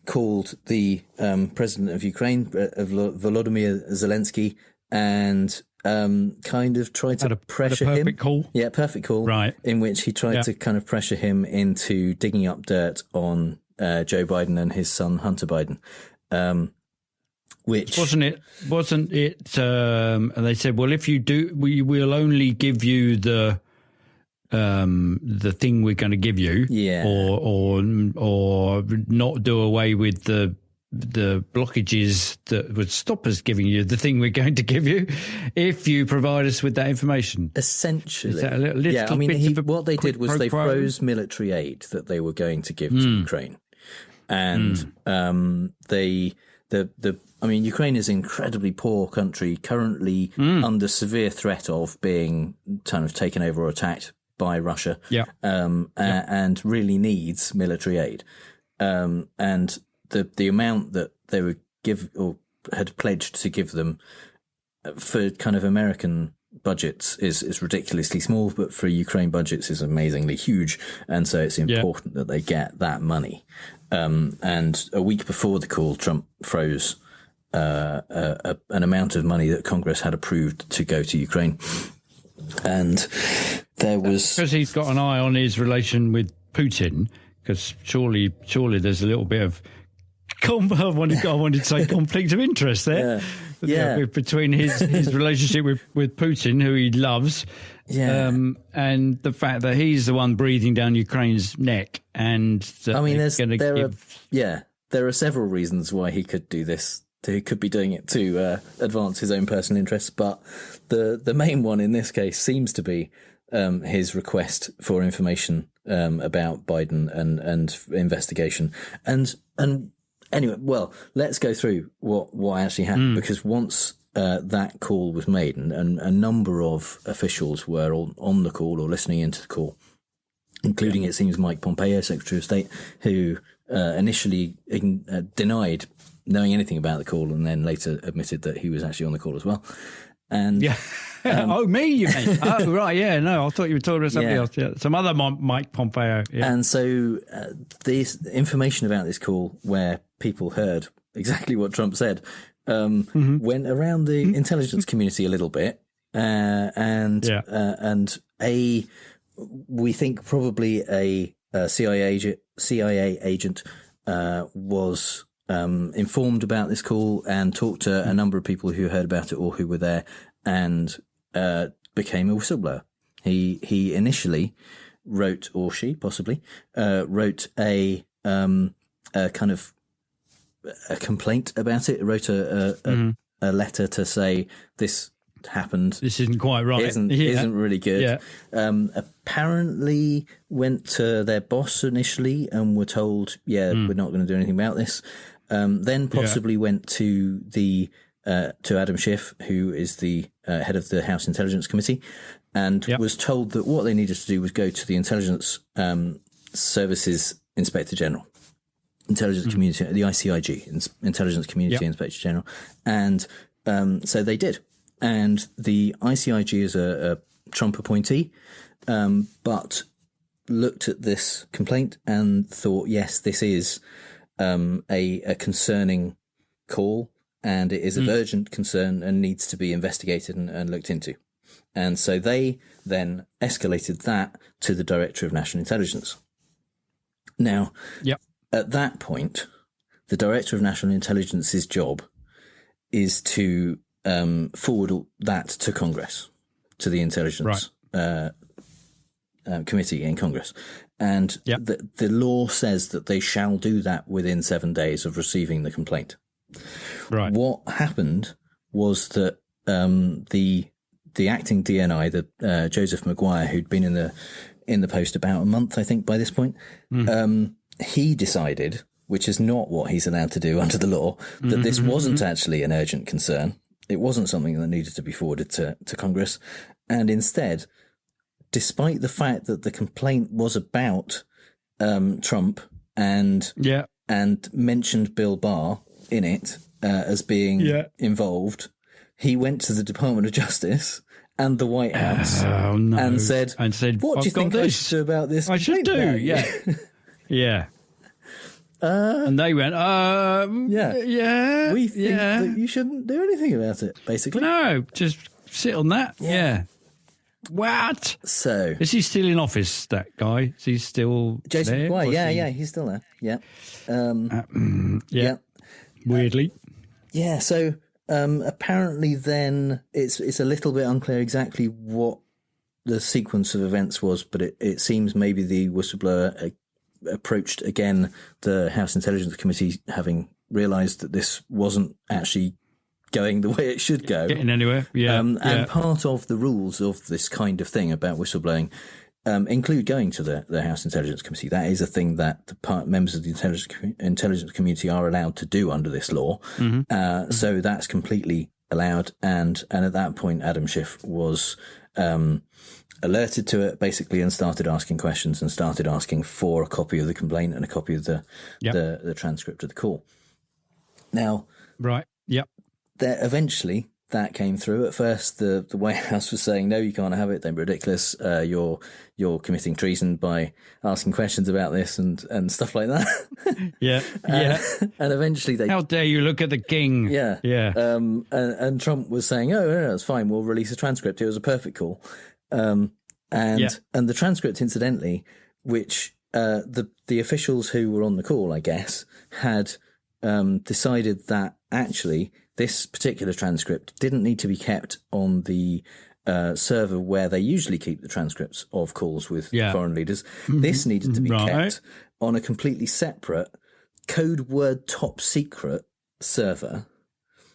called the president of Ukraine, Volodymyr Zelensky, and kind of tried to pressure him. Perfect call. Yeah, perfect call. Right. In which he tried to kind of pressure him into digging up dirt on Joe Biden and his son Hunter Biden. Which wasn't it? And they said, well, if you do, we will only give you the thing we're going to give you, or not do away with the blockages that would stop us giving you the thing we're going to give you if you provide us with that information. Essentially. Is that a little bit what they did was they froze military aid that they were going to give to Ukraine. And Ukraine is an incredibly poor country, currently under severe threat of being kind of taken over or attacked by Russia, and really needs military aid. And the amount that they would give or had pledged to give them for kind of American budgets is ridiculously small, but for Ukraine budgets is amazingly huge. And so it's important that they get that money. And a week before the call, Trump froze an amount of money that Congress had approved to go to Ukraine. And there was... Because he's got an eye on his relation with Putin, because surely there's a little bit of... I wanted to say conflict of interest there. Between his relationship with Putin, who he loves, and the fact that he's the one breathing down Ukraine's neck. And there are several reasons why he could do this. He could be doing it to advance his own personal interests, but the main one in this case seems to be his request for information about Biden and investigation. And anyway, well, let's go through what actually happened, because once that call was made, and a number of officials were on the call or listening into the call, including, it seems, Mike Pompeo, Secretary of State, who initially denied knowing anything about the call and then later admitted that he was actually on the call as well. And me, you mean? Oh, right, yeah, no, I thought you were talking about somebody else. Yeah, some other Mike Pompeo. Yeah. And so this information about this call, where people heard exactly what Trump said, went around the intelligence community a little bit, and we think probably a CIA agent was informed about this call and talked to a number of people who heard about it or who were there, and became a whistleblower. He initially wrote, or she possibly wrote a kind of a complaint about it. Wrote a letter to say this happened. This isn't quite right. Isn't really good. Yeah. Apparently went to their boss initially and were told, we're not going to do anything about this. Then possibly went to to Adam Schiff, who is the head of the House Intelligence Committee, and was told that what they needed to do was go to the Intelligence Services Inspector General, Intelligence Community, the ICIG, Intelligence Community Inspector General, and so they did. And the ICIG is a Trump appointee, but looked at this complaint and thought, yes, this is a concerning call, and it is of urgent concern and needs to be investigated and looked into. And so they then escalated that to the Director of National Intelligence. Now, at that point, the Director of National Intelligence's job is to forward that to Congress, to the Intelligence Committee in Congress. And the law says that they shall do that within 7 days of receiving the complaint. Right. What happened was that the acting DNI, Joseph Maguire, who'd been in the post about a month, I think, by this point, he decided, which is not what he's allowed to do under the law, that this wasn't actually an urgent concern. It wasn't something that needed to be forwarded to Congress. And instead, despite the fact that the complaint was about Trump and mentioned Bill Barr in it as being involved, he went to the Department of Justice and the White House and said, what do you think I should do about this? I should do, yeah. And they went, we think that you shouldn't do anything about it, basically. No, just sit on that. Yeah. What? So is he still in office, that guy? Is he still Jason there? McGuire? He's still there. Yeah. Weirdly. So apparently then it's a little bit unclear exactly what the sequence of events was, but it seems maybe the whistleblower approached again the House Intelligence Committee, having realised that this wasn't actually going the way it should go. Getting anywhere, yeah. And part of the rules of this kind of thing about whistleblowing include going to the House Intelligence Committee. That is a thing that the members of the intelligence community are allowed to do under this law. So that's completely allowed. And at that point, Adam Schiff was alerted to it, basically, and started asking questions and started asking for a copy of the complaint and a copy of the transcript of the call. Now, right, yep. Eventually, that came through. At first, the White House was saying, "No, you can't have it. They're ridiculous. You're committing treason by asking questions about this and stuff like that." Yeah. And eventually, how dare you look at the king? Yeah. And Trump was saying, "Oh, no, it's fine. We'll release a transcript. It was a perfect call." And the transcript, incidentally, which the officials who were on the call, I guess, had decided that actually this particular transcript didn't need to be kept on the server where they usually keep the transcripts of calls with foreign leaders. This needed to be kept on a completely separate code word top secret server,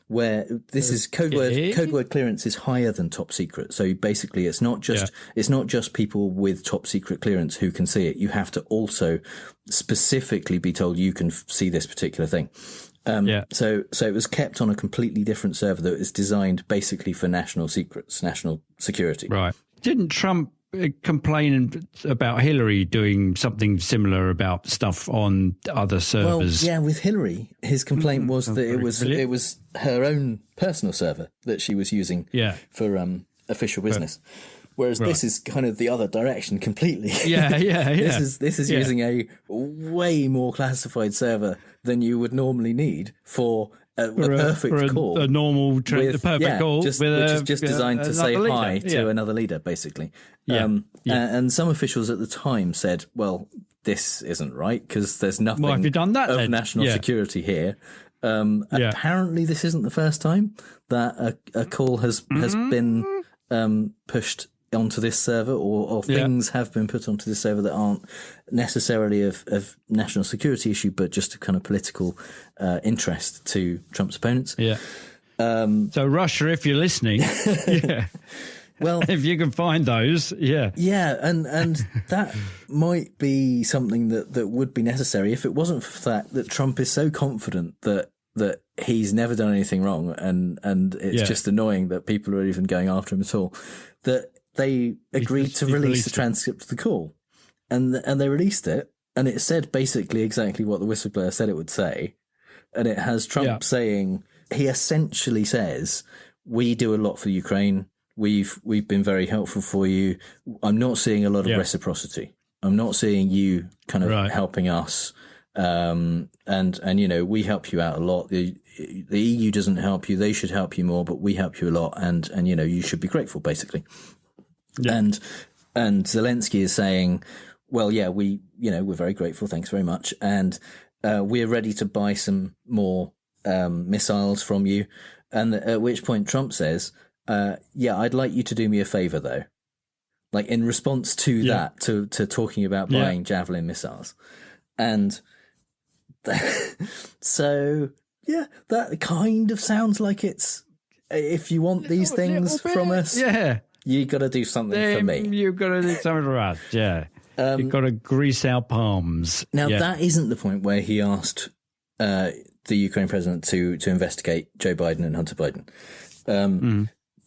where this is code word clearance is higher than top secret. So basically it's not just people with top secret clearance who can see it. You have to also specifically be told you can see this particular thing. So it was kept on a completely different server that is designed basically for national secrets, national security. Right. Didn't Trump complain about Hillary doing something similar about stuff on other servers? Well, yeah, with Hillary, his complaint was that it was her own personal server that she was using for official business. Whereas this is kind of the other direction completely. Yeah. This is using a way more classified server than you would normally need for a perfect call. A normal, the perfect call. Which is just designed to say hi to another leader, basically. And some officials at the time said, well, this isn't right because there's nothing have you done that, of national security here. Apparently this isn't the first time that a call has been pushed onto this server or things have been put onto this server that aren't necessarily of national security issue, but just a kind of political interest to Trump's opponents. So Russia, if you're listening, well, if you can find those, and that might be something that would be necessary if it wasn't for the fact that Trump is so confident that he's never done anything wrong, and it's just annoying that people are even going after him at all, that they agreed to release the transcript of the call, and they released it, and it said basically exactly what the whistleblower said it would say, and it has Trump saying, he essentially says, "We do a lot for Ukraine. We've been very helpful for you. I'm not seeing a lot of reciprocity. I'm not seeing you kind of helping us. And we help you out a lot. The EU doesn't help you. They should help you more, but we help you a lot. And you should be grateful, basically." And Zelensky is saying, well, we're very grateful. Thanks very much. And we're ready to buy some more missiles from you. And at which point Trump says, I'd like you to do me a favor, though. Like in response to that, to talking about buying Javelin missiles. And so, that kind of sounds like it's, if you want these things from us, you got to do something for me. You've got to do something for us, you've got to grease our palms. Now, that isn't the point where he asked the Ukraine president to investigate Joe Biden and Hunter Biden.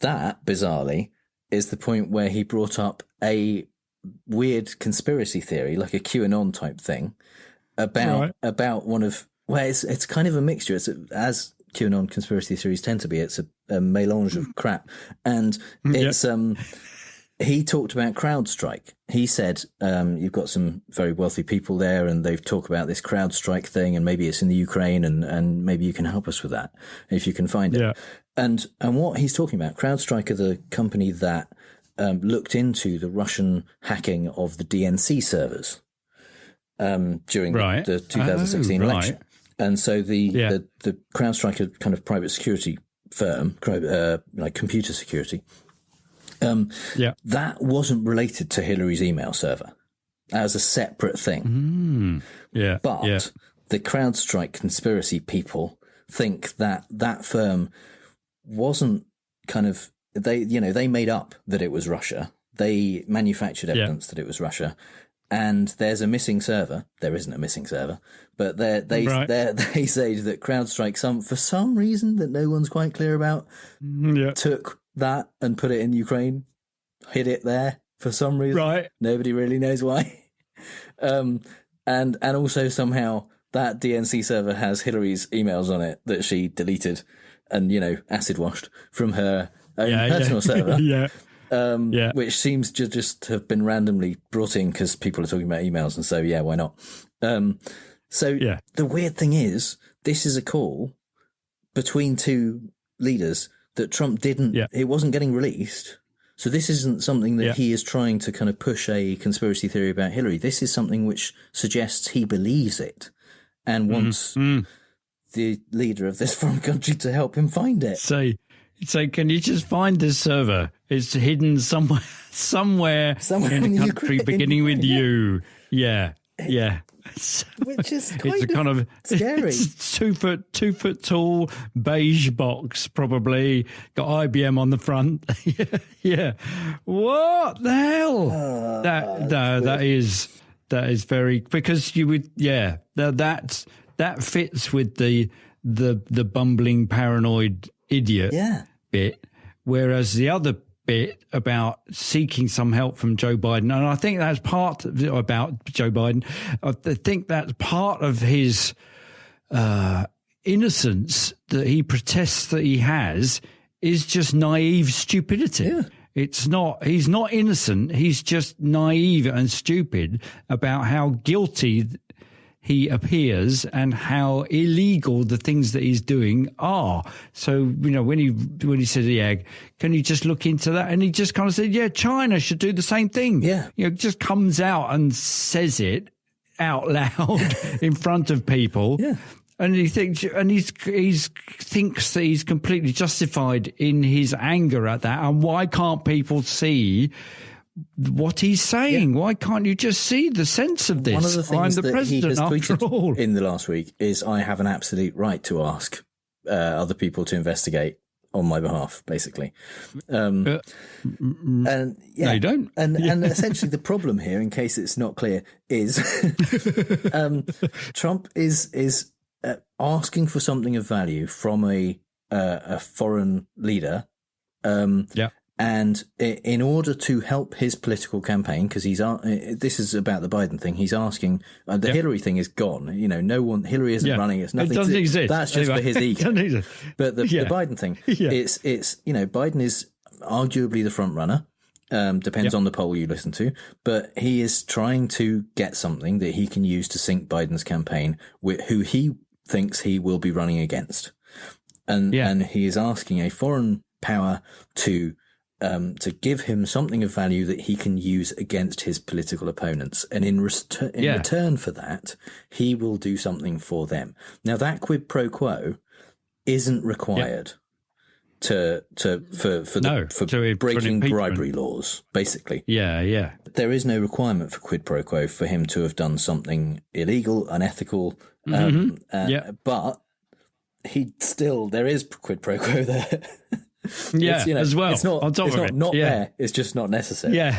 That, bizarrely, is the point where he brought up a weird conspiracy theory, like a QAnon type thing, about one of, well, it's kind of a mixture. It's as QAnon conspiracy theories tend to be. It's a melange of crap, and it's he talked about CrowdStrike. He said, you've got some very wealthy people there, and they've talked about this CrowdStrike thing, and maybe it's in the Ukraine, and maybe you can help us with that if you can find it. And what he's talking about, CrowdStrike are the company that looked into the Russian hacking of the DNC servers during the 2016 election. And so the CrowdStrike kind of private security firm, like computer security, that wasn't related to Hillary's email server. That was a separate thing. But the CrowdStrike conspiracy people think that that firm wasn't kind of, they made up that it was Russia. They manufactured evidence that it was Russia. And there's a missing server. There isn't a missing server, but they say that CrowdStrike, for some reason that no one's quite clear about, took that and put it in Ukraine, hid it there for some reason. Right. Nobody really knows why. And also somehow that DNC server has Hillary's emails on it that she deleted and, acid washed from her own personal server. Which seems to just have been randomly brought in because people are talking about emails, and so why not? The weird thing is, this is a call between two leaders that Trump didn't. It wasn't getting released, so this isn't something that he is trying to kind of push a conspiracy theory about Hillary. This is something which suggests he believes it and wants the leader of this foreign country to help him find it. So can you just find this server? It's hidden somewhere in a country beginning with U. Yeah. Which is kind of scary. It's 2 foot tall, beige box, probably got IBM on the front. Yeah. What the hell? That is very, because you would that fits with the bumbling paranoid idiot bit, whereas the other bit about seeking some help from Joe Biden, and I think that's part about Joe Biden, I think that's part of his innocence that he protests that he has, is just naive stupidity. He's not innocent, he's just naive and stupid about how guilty he appears and how illegal the things that he's doing are. So, when he said, can you just look into that? And he just kind of said, China should do the same thing. Just comes out and says it out loud in front of people. And he thinks that he's completely justified in his anger at that. And why can't people see what he's saying? Why can't you just see the sense of this? One of the things I'm the president, he has tweeted all. in the last week is, I have an absolute right to ask other people to investigate on my behalf, basically. No, you don't. And essentially the problem here, in case it's not clear, is Trump is asking for something of value from a foreign leader. And in order to help his political campaign, because this is about the Biden thing, he's asking, the Hillary thing is gone. Hillary isn't running. It's nothing. It doesn't exist. That's just for his ego. But the Biden thing, it's Biden is arguably the front runner. Depends on the poll you listen to, but he is trying to get something that he can use to sink Biden's campaign with who he thinks he will be running against. And he is asking a foreign power to give him something of value that he can use against his political opponents. And in return for that, he will do something for them. Now, that quid pro quo isn't required for breaking bribery laws, basically. There is no requirement for quid pro quo for him to have done something illegal, unethical. But there is quid pro quo there. As well. It's not, there. It's just not necessary.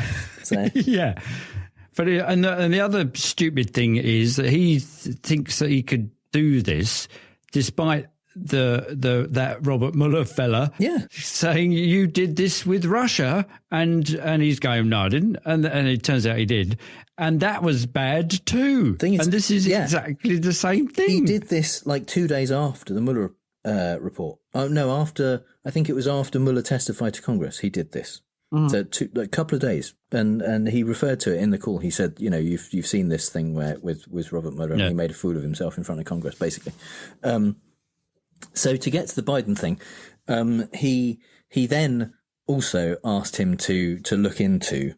But and the other stupid thing is that he thinks that he could do this despite that Robert Mueller fella saying you did this with Russia, and he's going, no, I didn't, and it turns out he did, and that was bad too. And this is exactly the same thing. He did this like 2 days after the Mueller report. Oh no, I think it was after Mueller testified to Congress. He did this. So a couple of days, and he referred to it in the call. He said, you've seen this thing where with Robert Mueller, and he made a fool of himself in front of Congress, basically. So to get to the Biden thing, he then also asked him to look into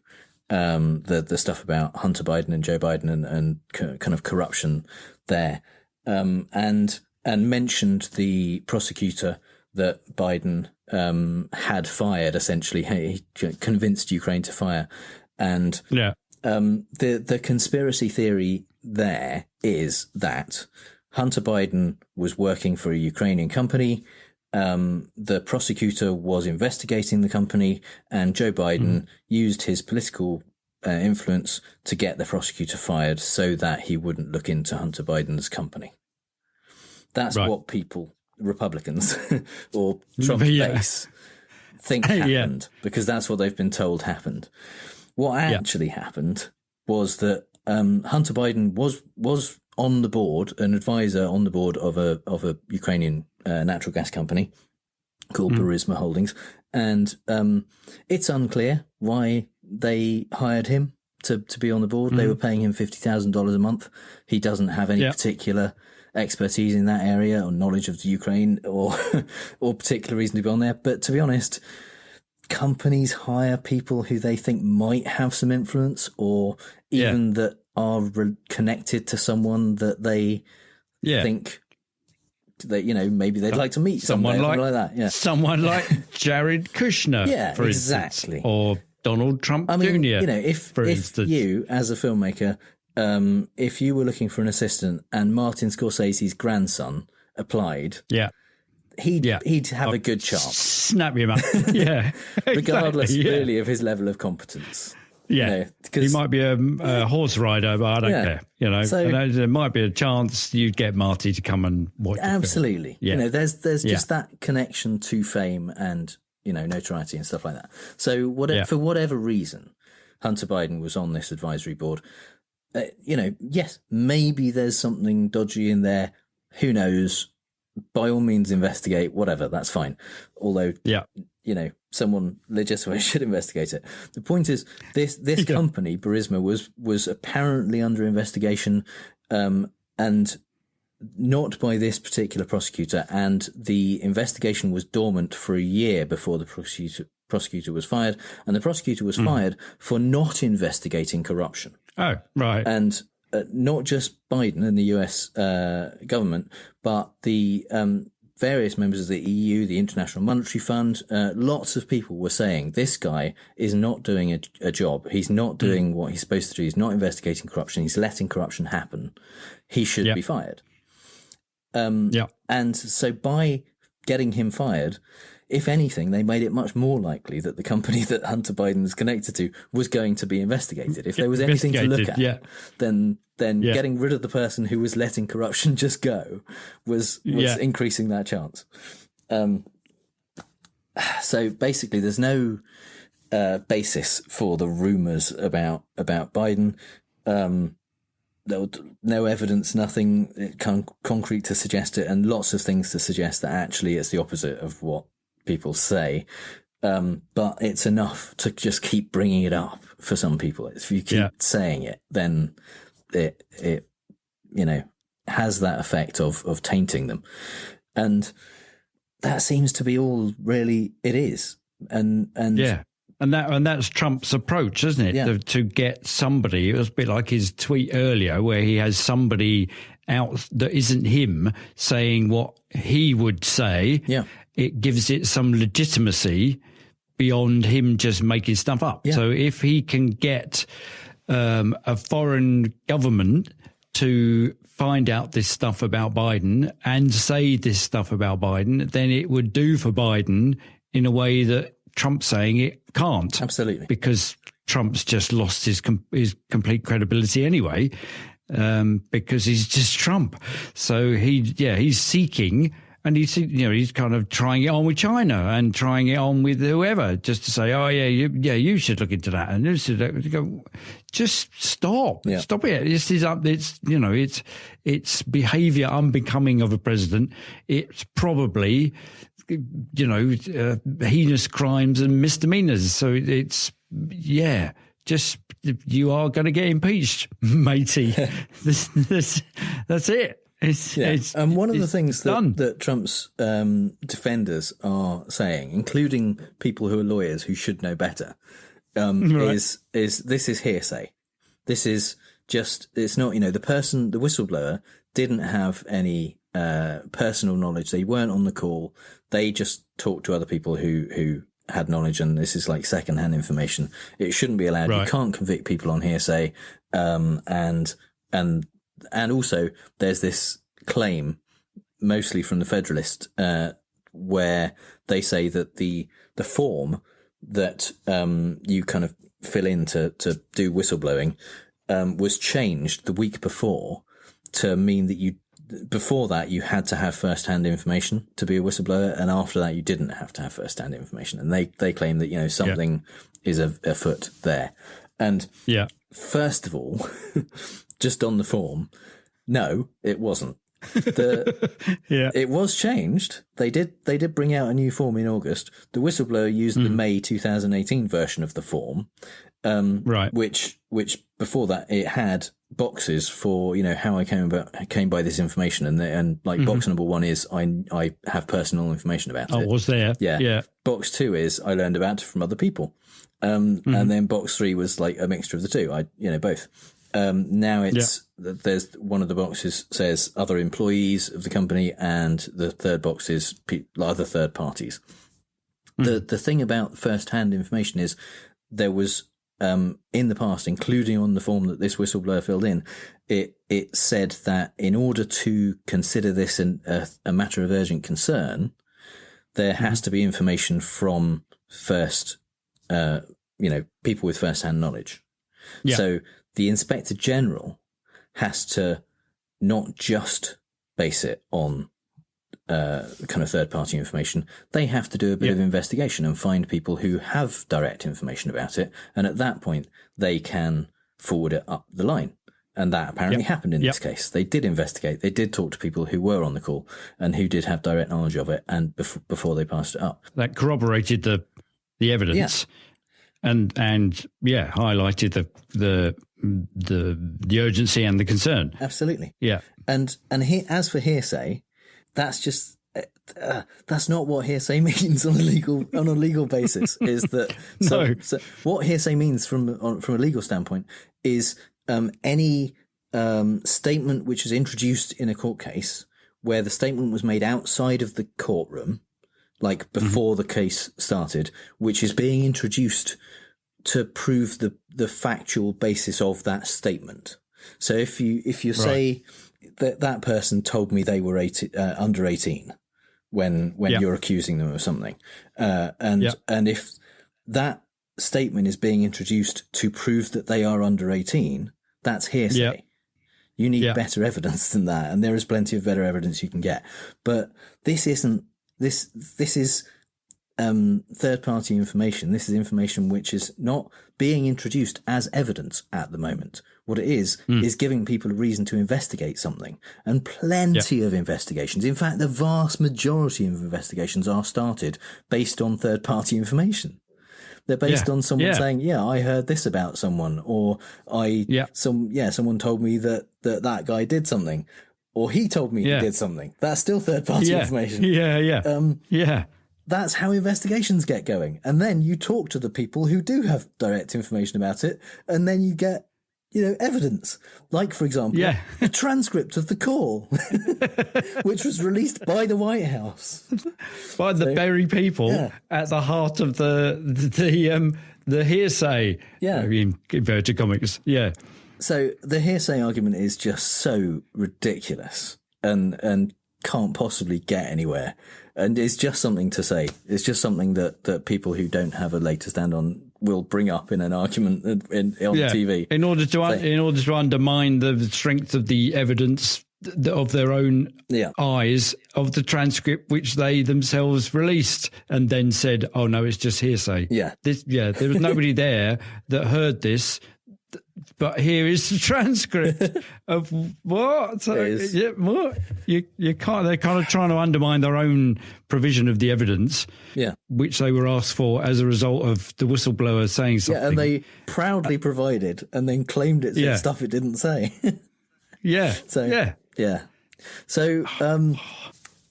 the stuff about Hunter Biden and Joe Biden and kind of corruption there, and mentioned the prosecutor that Biden had fired. Essentially, he convinced Ukraine to fire, and the conspiracy theory there is that Hunter Biden was working for a Ukrainian company. The prosecutor was investigating the company, and Joe Biden used his political influence to get the prosecutor fired so that he wouldn't look into Hunter Biden's company. That's what people, Republicans or Trump's base, think happened, because that's what they've been told happened. What actually happened was that Hunter Biden was on the board, an advisor on the board of a Ukrainian natural gas company called Burisma Holdings, and it's unclear why they hired him to be on the board. They were paying him $50,000 a month. He doesn't have any particular expertise in that area or knowledge of the Ukraine or particular reason to be on there. But to be honest, companies hire people who they think might have some influence, or even that are connected to someone that they think that, maybe they'd like to meet someone like that. Yeah. Someone like Jared Kushner, for exactly. instance, or Donald Trump Jr. If you, as a filmmaker, if you were looking for an assistant and Martin Scorsese's grandson applied, he'd have a good chance. Snap him up. Regardless really of his level of competence. Yeah, he might be a horse rider, but I don't care. So, there might be a chance you'd get Marty to come and watch. Absolutely. Yeah. There's just that connection to fame and notoriety and stuff like that. So for whatever reason, Hunter Biden was on this advisory board. Yes, maybe there's something dodgy in there. Who knows? By all means, investigate. Whatever, that's fine. Although, someone legitimate should investigate it. The point is, this company, Burisma, was apparently under investigation, and not by this particular prosecutor. And the investigation was dormant for a year before the prosecutor was fired. And the prosecutor was fired for not investigating corruption. Oh, right. And not just Biden and the US government, but the various members of the EU, the International Monetary Fund, lots of people were saying this guy is not doing a job. He's not doing what he's supposed to do. He's not investigating corruption. He's letting corruption happen. He should be fired. And so by getting him fired, if anything, they made it much more likely that the company that Hunter Biden is connected to was going to be investigated. If there was anything to look at, then getting rid of the person who was letting corruption just go was increasing that chance. So basically, there's no basis for the rumors about Biden. No evidence, nothing concrete to suggest it, and lots of things to suggest that actually it's the opposite of what people say. But it's enough to just keep bringing it up for some people. If you keep saying it, then it has that effect of tainting them. And that seems to be all really it is. And that's Trump's approach, isn't it? Yeah. To get somebody, it was a bit like his tweet earlier where he has somebody out that isn't him saying what he would say. Yeah. It gives it some legitimacy beyond him just making stuff up. Yeah. So if he can get a foreign government to find out this stuff about Biden and say this stuff about Biden, then it would do for Biden in a way that Trump's saying it can't. Absolutely. Because Trump's just lost his complete credibility anyway, because he's just Trump. So he's seeking, and he's kind of trying it on with China and trying it on with whoever, just to say, oh you should look into that, and this should go. Just stop it. This is up. It's behaviour unbecoming of a president. It's probably heinous crimes and misdemeanors. So just you are going to get impeached, matey. That's it. And one of the things that Trump's defenders are saying, including people who are lawyers who should know better, is this is hearsay. This is just, it's not, the whistleblower didn't have any personal knowledge. They weren't on the call. They just talked to other people who had knowledge, and this is like secondhand information. It shouldn't be allowed. Right. You can't convict people on hearsay. And also there's this claim, mostly from the Federalist, where they say that the form that you kind of fill in to do whistleblowing was changed the week before to mean that before that you had to have first-hand information to be a whistleblower, and after that you didn't have to have first-hand information. And they claim that something is afoot there. And first of all, just on the form, no, it wasn't. It was changed. They did bring out a new form in August. The whistleblower used the May 2018 version of the form, which before that it had boxes for how I came by this information, and box number 1 is I have personal information about it. Oh, was there? Yeah. Box 2 is I learned about it from other people, and then box 3 was like a mixture of the two. Both. Now there's one of the boxes says other employees of the company, and the third box is other third parties. The thing about first-hand information is there was in the past, including on the form that this whistleblower filled in, it said that in order to consider this a matter of urgent concern, there has to be information from people with first-hand knowledge. Yeah. So the Inspector General has to not just base it on kind of third-party information. They have to do a bit of investigation and find people who have direct information about it. And at that point, they can forward it up the line. And that apparently happened in this case. They did investigate. They did talk to people who were on the call and who did have direct knowledge of it, and before they passed it up. That corroborated the evidence, and highlighted the urgency and the concern. Absolutely. Yeah. And as for hearsay, that's just that's not what hearsay means on a legal basis. Is that so what hearsay means from a legal standpoint is any statement which is introduced in a court case where the statement was made outside of the courtroom, like before the case started, which is being introduced to prove the factual basis of that statement. So if you say that person told me they were under 18 when you're accusing them of something, and if that statement is being introduced to prove that they are under 18, that's hearsay. Yeah. You need better evidence than that, and there is plenty of better evidence you can get. But this isn't. This is third-party information. This is information which is not being introduced as evidence at the moment. What it is giving people a reason to investigate something, and plenty of investigations. In fact, the vast majority of investigations are started based on third-party information. They're based on someone saying, I heard this about someone, or someone told me that guy did something, or he told me he did something. That's still third-party information. That's how investigations get going. And then you talk to the people who do have direct information about it, and then you get, evidence. Like, for example, the transcript of the call, which was released by the White House. By the very people at the heart of the hearsay. In inverted commas. Yeah. So the hearsay argument is just so ridiculous and can't possibly get anywhere. And it's just something to say. It's just something that people who don't have a leg to stand on will bring up in an argument on TV. In order to undermine the strength of the evidence of their own eyes of the transcript, which they themselves released and then said, "Oh no, it's just hearsay." Yeah, there was nobody there that heard this. But here is the transcript of what? So, what? You can't. They're kind of trying to undermine their own provision of the evidence, which they were asked for as a result of the whistleblower saying something. Yeah, and they proudly provided, and then claimed it said stuff it didn't say. So,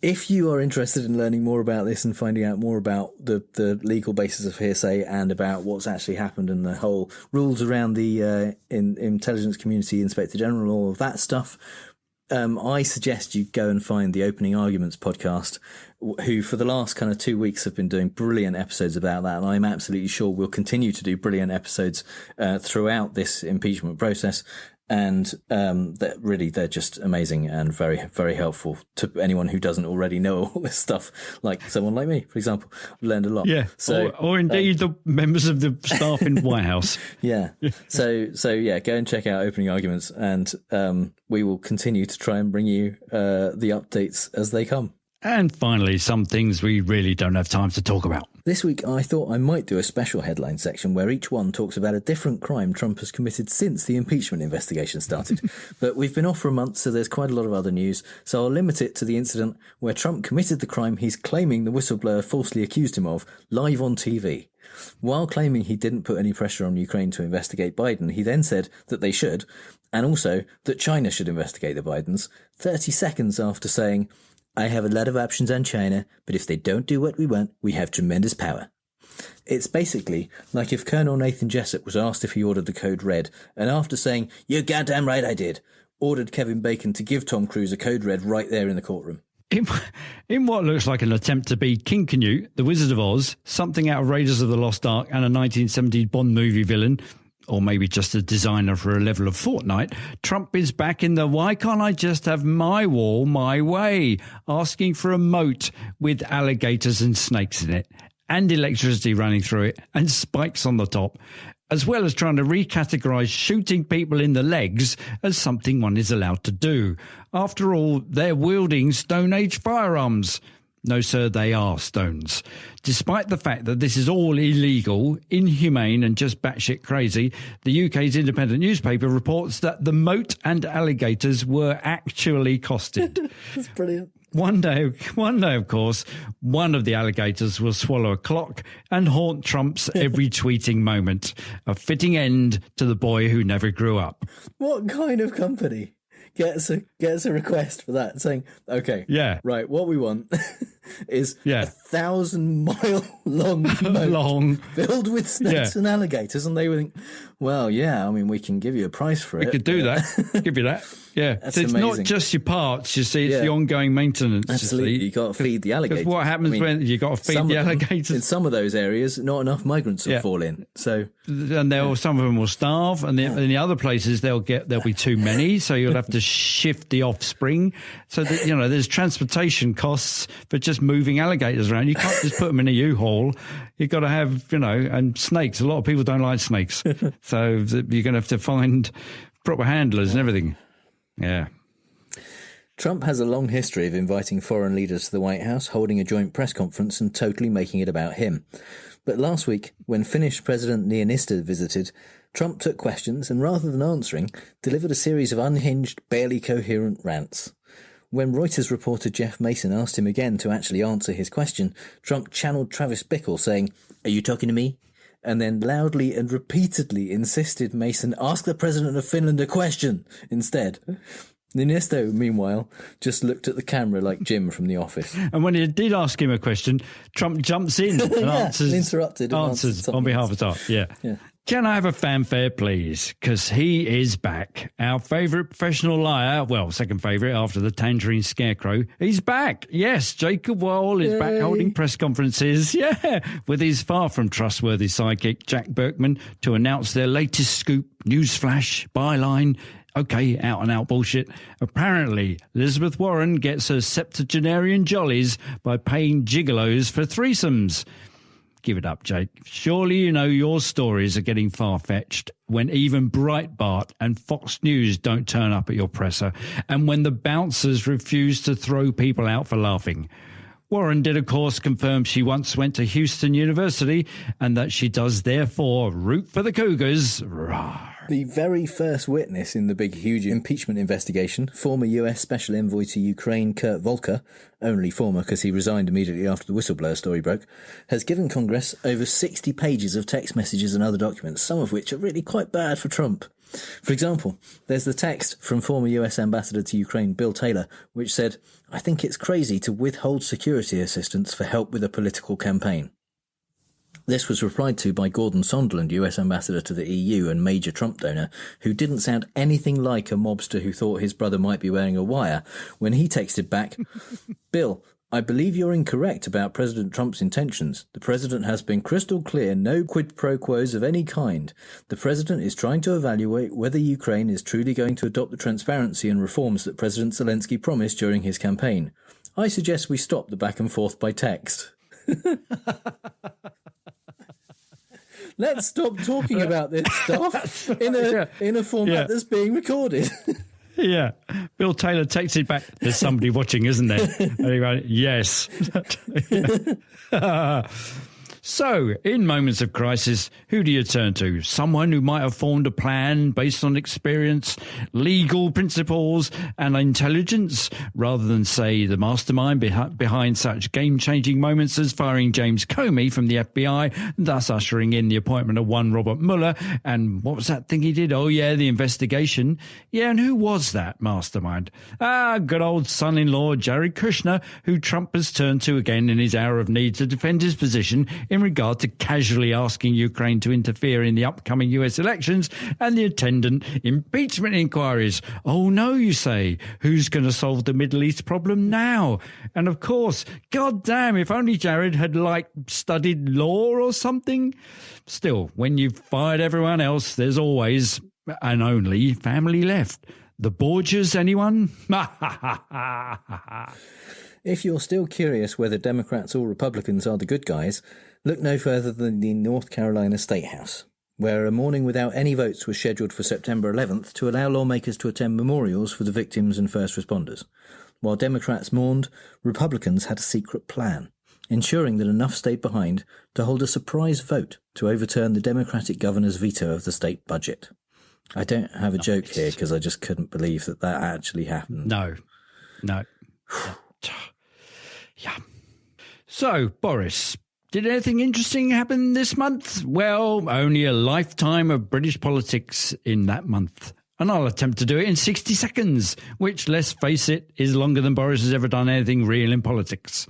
if you are interested in learning more about this and finding out more about the legal basis of hearsay and about what's actually happened and the whole rules around the intelligence community, Inspector General, all of that stuff, I suggest you go and find the Opening Arguments podcast, who for the last kind of 2 weeks have been doing brilliant episodes about that. And I'm absolutely sure we'll continue to do brilliant episodes throughout this impeachment process. And they're just amazing and very, very helpful to anyone who doesn't already know all this stuff, like someone like me, for example. I've learned a lot. Yeah, so, or indeed the members of the staff in the White House. Yeah. So yeah, go and check out Opening Arguments, and we will continue to try and bring you the updates as they come. And finally, some things we really don't have time to talk about. This week, I thought I might do a special headline section where each one talks about a different crime Trump has committed since the impeachment investigation started. But we've been off for a month, so there's quite a lot of other news. So I'll limit it to the incident where Trump committed the crime he's claiming the whistleblower falsely accused him of live on TV. While claiming he didn't put any pressure on Ukraine to investigate Biden, he then said that they should, and also that China should investigate the Bidens, 30 seconds after saying, "I have a lot of options on China, but if they don't do what we want, we have tremendous power." It's basically like if Colonel Nathan Jessup was asked if he ordered the code red, and after saying, "You're goddamn right I did," ordered Kevin Bacon to give Tom Cruise a code red right there in the courtroom. In what looks like an attempt to be King Canute, the Wizard of Oz, something out of Raiders of the Lost Ark and a 1970s Bond movie villain, or maybe just a designer for a level of Fortnite, Trump is back in the "why can't I just have my wall my way," asking for a moat with alligators and snakes in it, and electricity running through it, and spikes on the top, as well as trying to recategorise shooting people in the legs as something one is allowed to do. After all, they're wielding Stone Age firearms. No, sir, they are stones. Despite the fact that this is all illegal, inhumane and just batshit crazy, the UK's independent newspaper reports that the moat and alligators were actually costed. That's brilliant. One day, of course, one of the alligators will swallow a clock and haunt Trump's every tweeting moment. A fitting end to the boy who never grew up. What kind of company gets a request for that, saying, "Okay, yeah, right, what we want is 1,000-mile long filled with snakes and alligators," and they would think, "Well, yeah, I mean, we can give you a price for it. We could do that. Give you that. Yeah, That's so it's amazing. not just your parts. You see, it's the ongoing maintenance. Absolutely, you got to feed the alligators. What happens when you got to feed the alligators? In some of those areas, not enough migrants will fall in. So, and some of them will starve, and in the other places there'll be too many. So you'll have to shift the offspring. So that there's transportation costs for just moving alligators around. You can't just put them in a U-Haul. You've got to have and snakes. A lot of people don't like snakes, so you're going to have to find proper handlers and everything. Yeah. Trump has a long history of inviting foreign leaders to the White House, holding a joint press conference and totally making it about him. But last week, when Finnish President Niinistö visited, Trump took questions and, rather than answering, delivered a series of unhinged, barely coherent rants. When Reuters reporter Jeff Mason asked him again to actually answer his question, Trump channeled Travis Bickle, saying, "Are you talking to me?" and then loudly and repeatedly insisted Mason ask the president of Finland a question instead. Niinistö, meanwhile, just looked at the camera like Jim from The Office. And when he did ask him a question, Trump jumps in and answers on behalf of Trump. Yeah. Can I have a fanfare, please? Because he is back. Our favourite professional liar, well, second favourite after the Tangerine Scarecrow, he's back. Yes, Jacob Wall is back holding press conferences, with his far from trustworthy sidekick, Jack Berkman, to announce their latest scoop, newsflash, byline. Okay, out-and-out bullshit. Apparently, Elizabeth Warren gets her septuagenarian jollies by paying gigolos for threesomes. Give it up, Jake. Surely you know your stories are getting far-fetched when even Breitbart and Fox News don't turn up at your presser, and when the bouncers refuse to throw people out for laughing. Warren did, of course, confirm she once went to Houston University and that she does therefore root for the Cougars. Rawr. The very first witness in the big, huge impeachment investigation, former US Special Envoy to Ukraine Kurt Volker, only former because he resigned immediately after the whistleblower story broke, has given Congress over 60 pages of text messages and other documents, some of which are really quite bad for Trump. For example, there's the text from former US Ambassador to Ukraine Bill Taylor, which said, "I think it's crazy to withhold security assistance for help with a political campaign." This was replied to by Gordon Sondland, US Ambassador to the EU and major Trump donor, who didn't sound anything like a mobster who thought his brother might be wearing a wire, when he texted back, "Bill, I believe you're incorrect about President Trump's intentions. The president has been crystal clear, no quid pro quos of any kind. The president is trying to evaluate whether Ukraine is truly going to adopt the transparency and reforms that President Zelensky promised during his campaign. I suggest we stop the back and forth by text. Let's stop talking about this stuff in a format that's being recorded. Yeah. Bill Taylor texted back, there's somebody watching, isn't there? And he went, yes. So, in moments of crisis, who do you turn to? Someone who might have formed a plan based on experience, legal principles and intelligence, rather than, say, the mastermind behind such game-changing moments as firing James Comey from the FBI, thus ushering in the appointment of one Robert Mueller. And what was that thing he did? Oh, yeah, the investigation. Yeah, and who was that mastermind? Good old son-in-law Jared Kushner, who Trump has turned to again in his hour of need to defend his position in regard to casually asking Ukraine to interfere in the upcoming US elections and the attendant impeachment inquiries. Oh no, you say, who's going to solve the Middle East problem now? And of course, goddamn, if only Jared had studied law or something. Still, when you've fired everyone else, there's always and only family left. The Borgias, anyone? If you're still curious whether Democrats or Republicans are the good guys, look no further than the North Carolina State House, where a morning without any votes was scheduled for September 11th to allow lawmakers to attend memorials for the victims and first responders. While Democrats mourned, Republicans had a secret plan, ensuring that enough stayed behind to hold a surprise vote to overturn the Democratic governor's veto of the state budget. I don't have a joke here because I just couldn't believe that actually happened. No. Yeah. So, Boris, did anything interesting happen this month? Well, only a lifetime of British politics in that month. And I'll attempt to do it in 60 seconds, which, let's face it, is longer than Boris has ever done anything real in politics.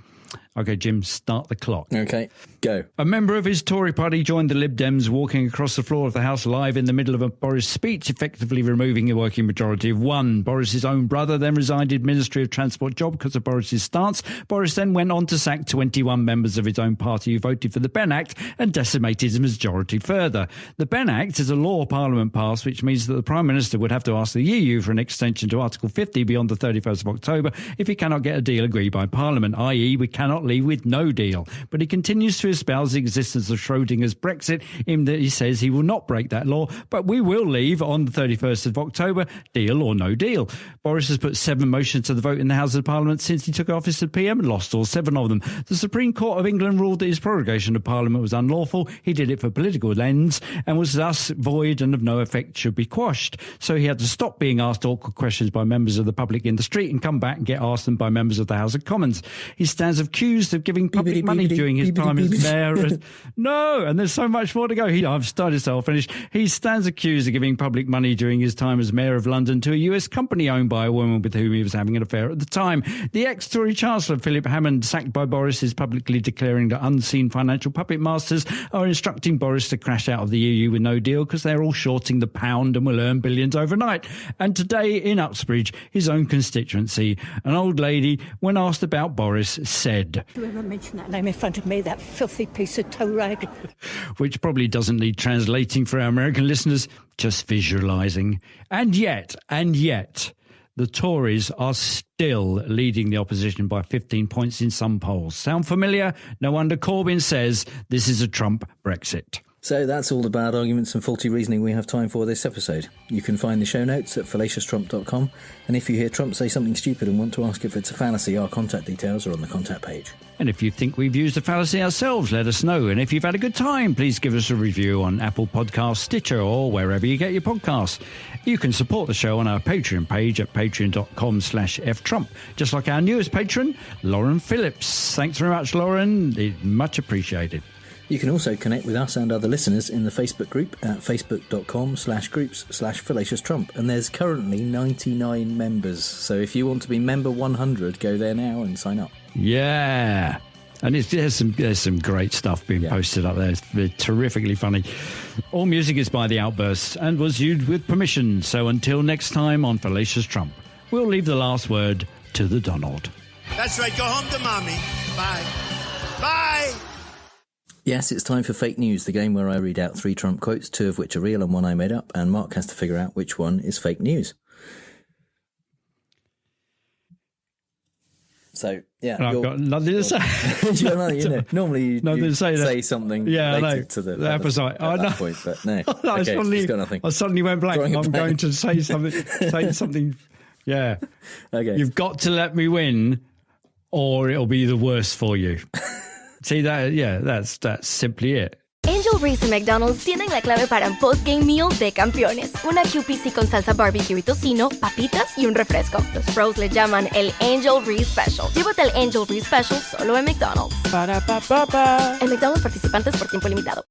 OK, Jim, start the clock. OK, go. A member of his Tory party joined the Lib Dems walking across the floor of the House live in the middle of a Boris speech, effectively removing a working majority of one. Boris's own brother then resigned his Ministry of Transport job because of Boris's stance. Boris then went on to sack 21 members of his own party who voted for the Benn Act and decimated his majority further. The Benn Act is a law Parliament passed, which means that the Prime Minister would have to ask the EU for an extension to Article 50 beyond the 31st of October if he cannot get a deal agreed by Parliament, i.e. we cannot leave with no deal. But he continues to espouse the existence of Schrodinger's Brexit in that he says he will not break that law, but we will leave on the 31st of October, deal or no deal. Boris has put 7 motions to the vote in the House of Parliament since he took office as PM and lost all 7 of them. The Supreme Court of England ruled that his prorogation of Parliament was unlawful. He did it for political ends and was thus void and of no effect, should be quashed. So he had to stop being asked awkward questions by members of the public in the street and come back and get asked them by members of the House of Commons. He stands accused of giving public money during his time as mayor. No, and there's so much more to go. I've started, so I'll finish. He stands accused of giving public money during his time as mayor of London to a US company owned by a woman with whom he was having an affair at the time. The ex-Tory Chancellor, Philip Hammond, sacked by Boris, is publicly declaring that unseen financial puppet masters are instructing Boris to crash out of the EU with no deal because they're all shorting the pound and will earn billions overnight. And today in Uxbridge, his own constituency, an old lady, when asked about Boris, said, "Whoever mentioned that name in front of me, that filthy piece of toe rag." Which probably doesn't need translating for our American listeners, just visualising. And yet, the Tories are still leading the opposition by 15 points in some polls. Sound familiar? No wonder Corbyn says this is a Trump Brexit. So that's all the bad arguments and faulty reasoning we have time for this episode. You can find the show notes at fallaciostrump.com, and if you hear Trump say something stupid and want to ask if it's a fallacy, our contact details are on the contact page. And if you think we've used a fallacy ourselves, let us know. And if you've had a good time, please give us a review on Apple Podcasts, Stitcher, or wherever you get your podcasts. You can support the show on our Patreon page at patreon.com/ftrump, just like our newest patron, Lauren Phillips. Thanks very much, Lauren. It's much appreciated. You can also connect with us and other listeners in the Facebook group at facebook.com/groups/fallacioustrump. And there's currently 99 members. So if you want to be member 100, go there now and sign up. Yeah. And there's some great stuff being posted up there. It's terrifically funny. All music is by The Outbursts and was used with permission. So until next time on Fallacious Trump, we'll leave the last word to the Donald. That's right. Go home to mommy. Bye. Bye. Yes, it's time for Fake News, the game where I read out 3 Trump quotes, 2 of which are real and 1 I made up, and Mark has to figure out which one is fake news. So, yeah. I've got nothing to say. Normally you say something related to the episode. At that point, but no. I suddenly went blank. I'm going to say something. Yeah. Okay. You've got to let me win or it'll be the worst for you. See that? Yeah, that's simply it. Angel Reese y McDonald's tienen la clave para un post-game meal de campeones. Una QPC con salsa barbecue y tocino, papitas y un refresco. Los pros le llaman el Angel Reese Special. Llévate el Angel Reese Special solo en McDonald's. En McDonald's participantes por tiempo limitado.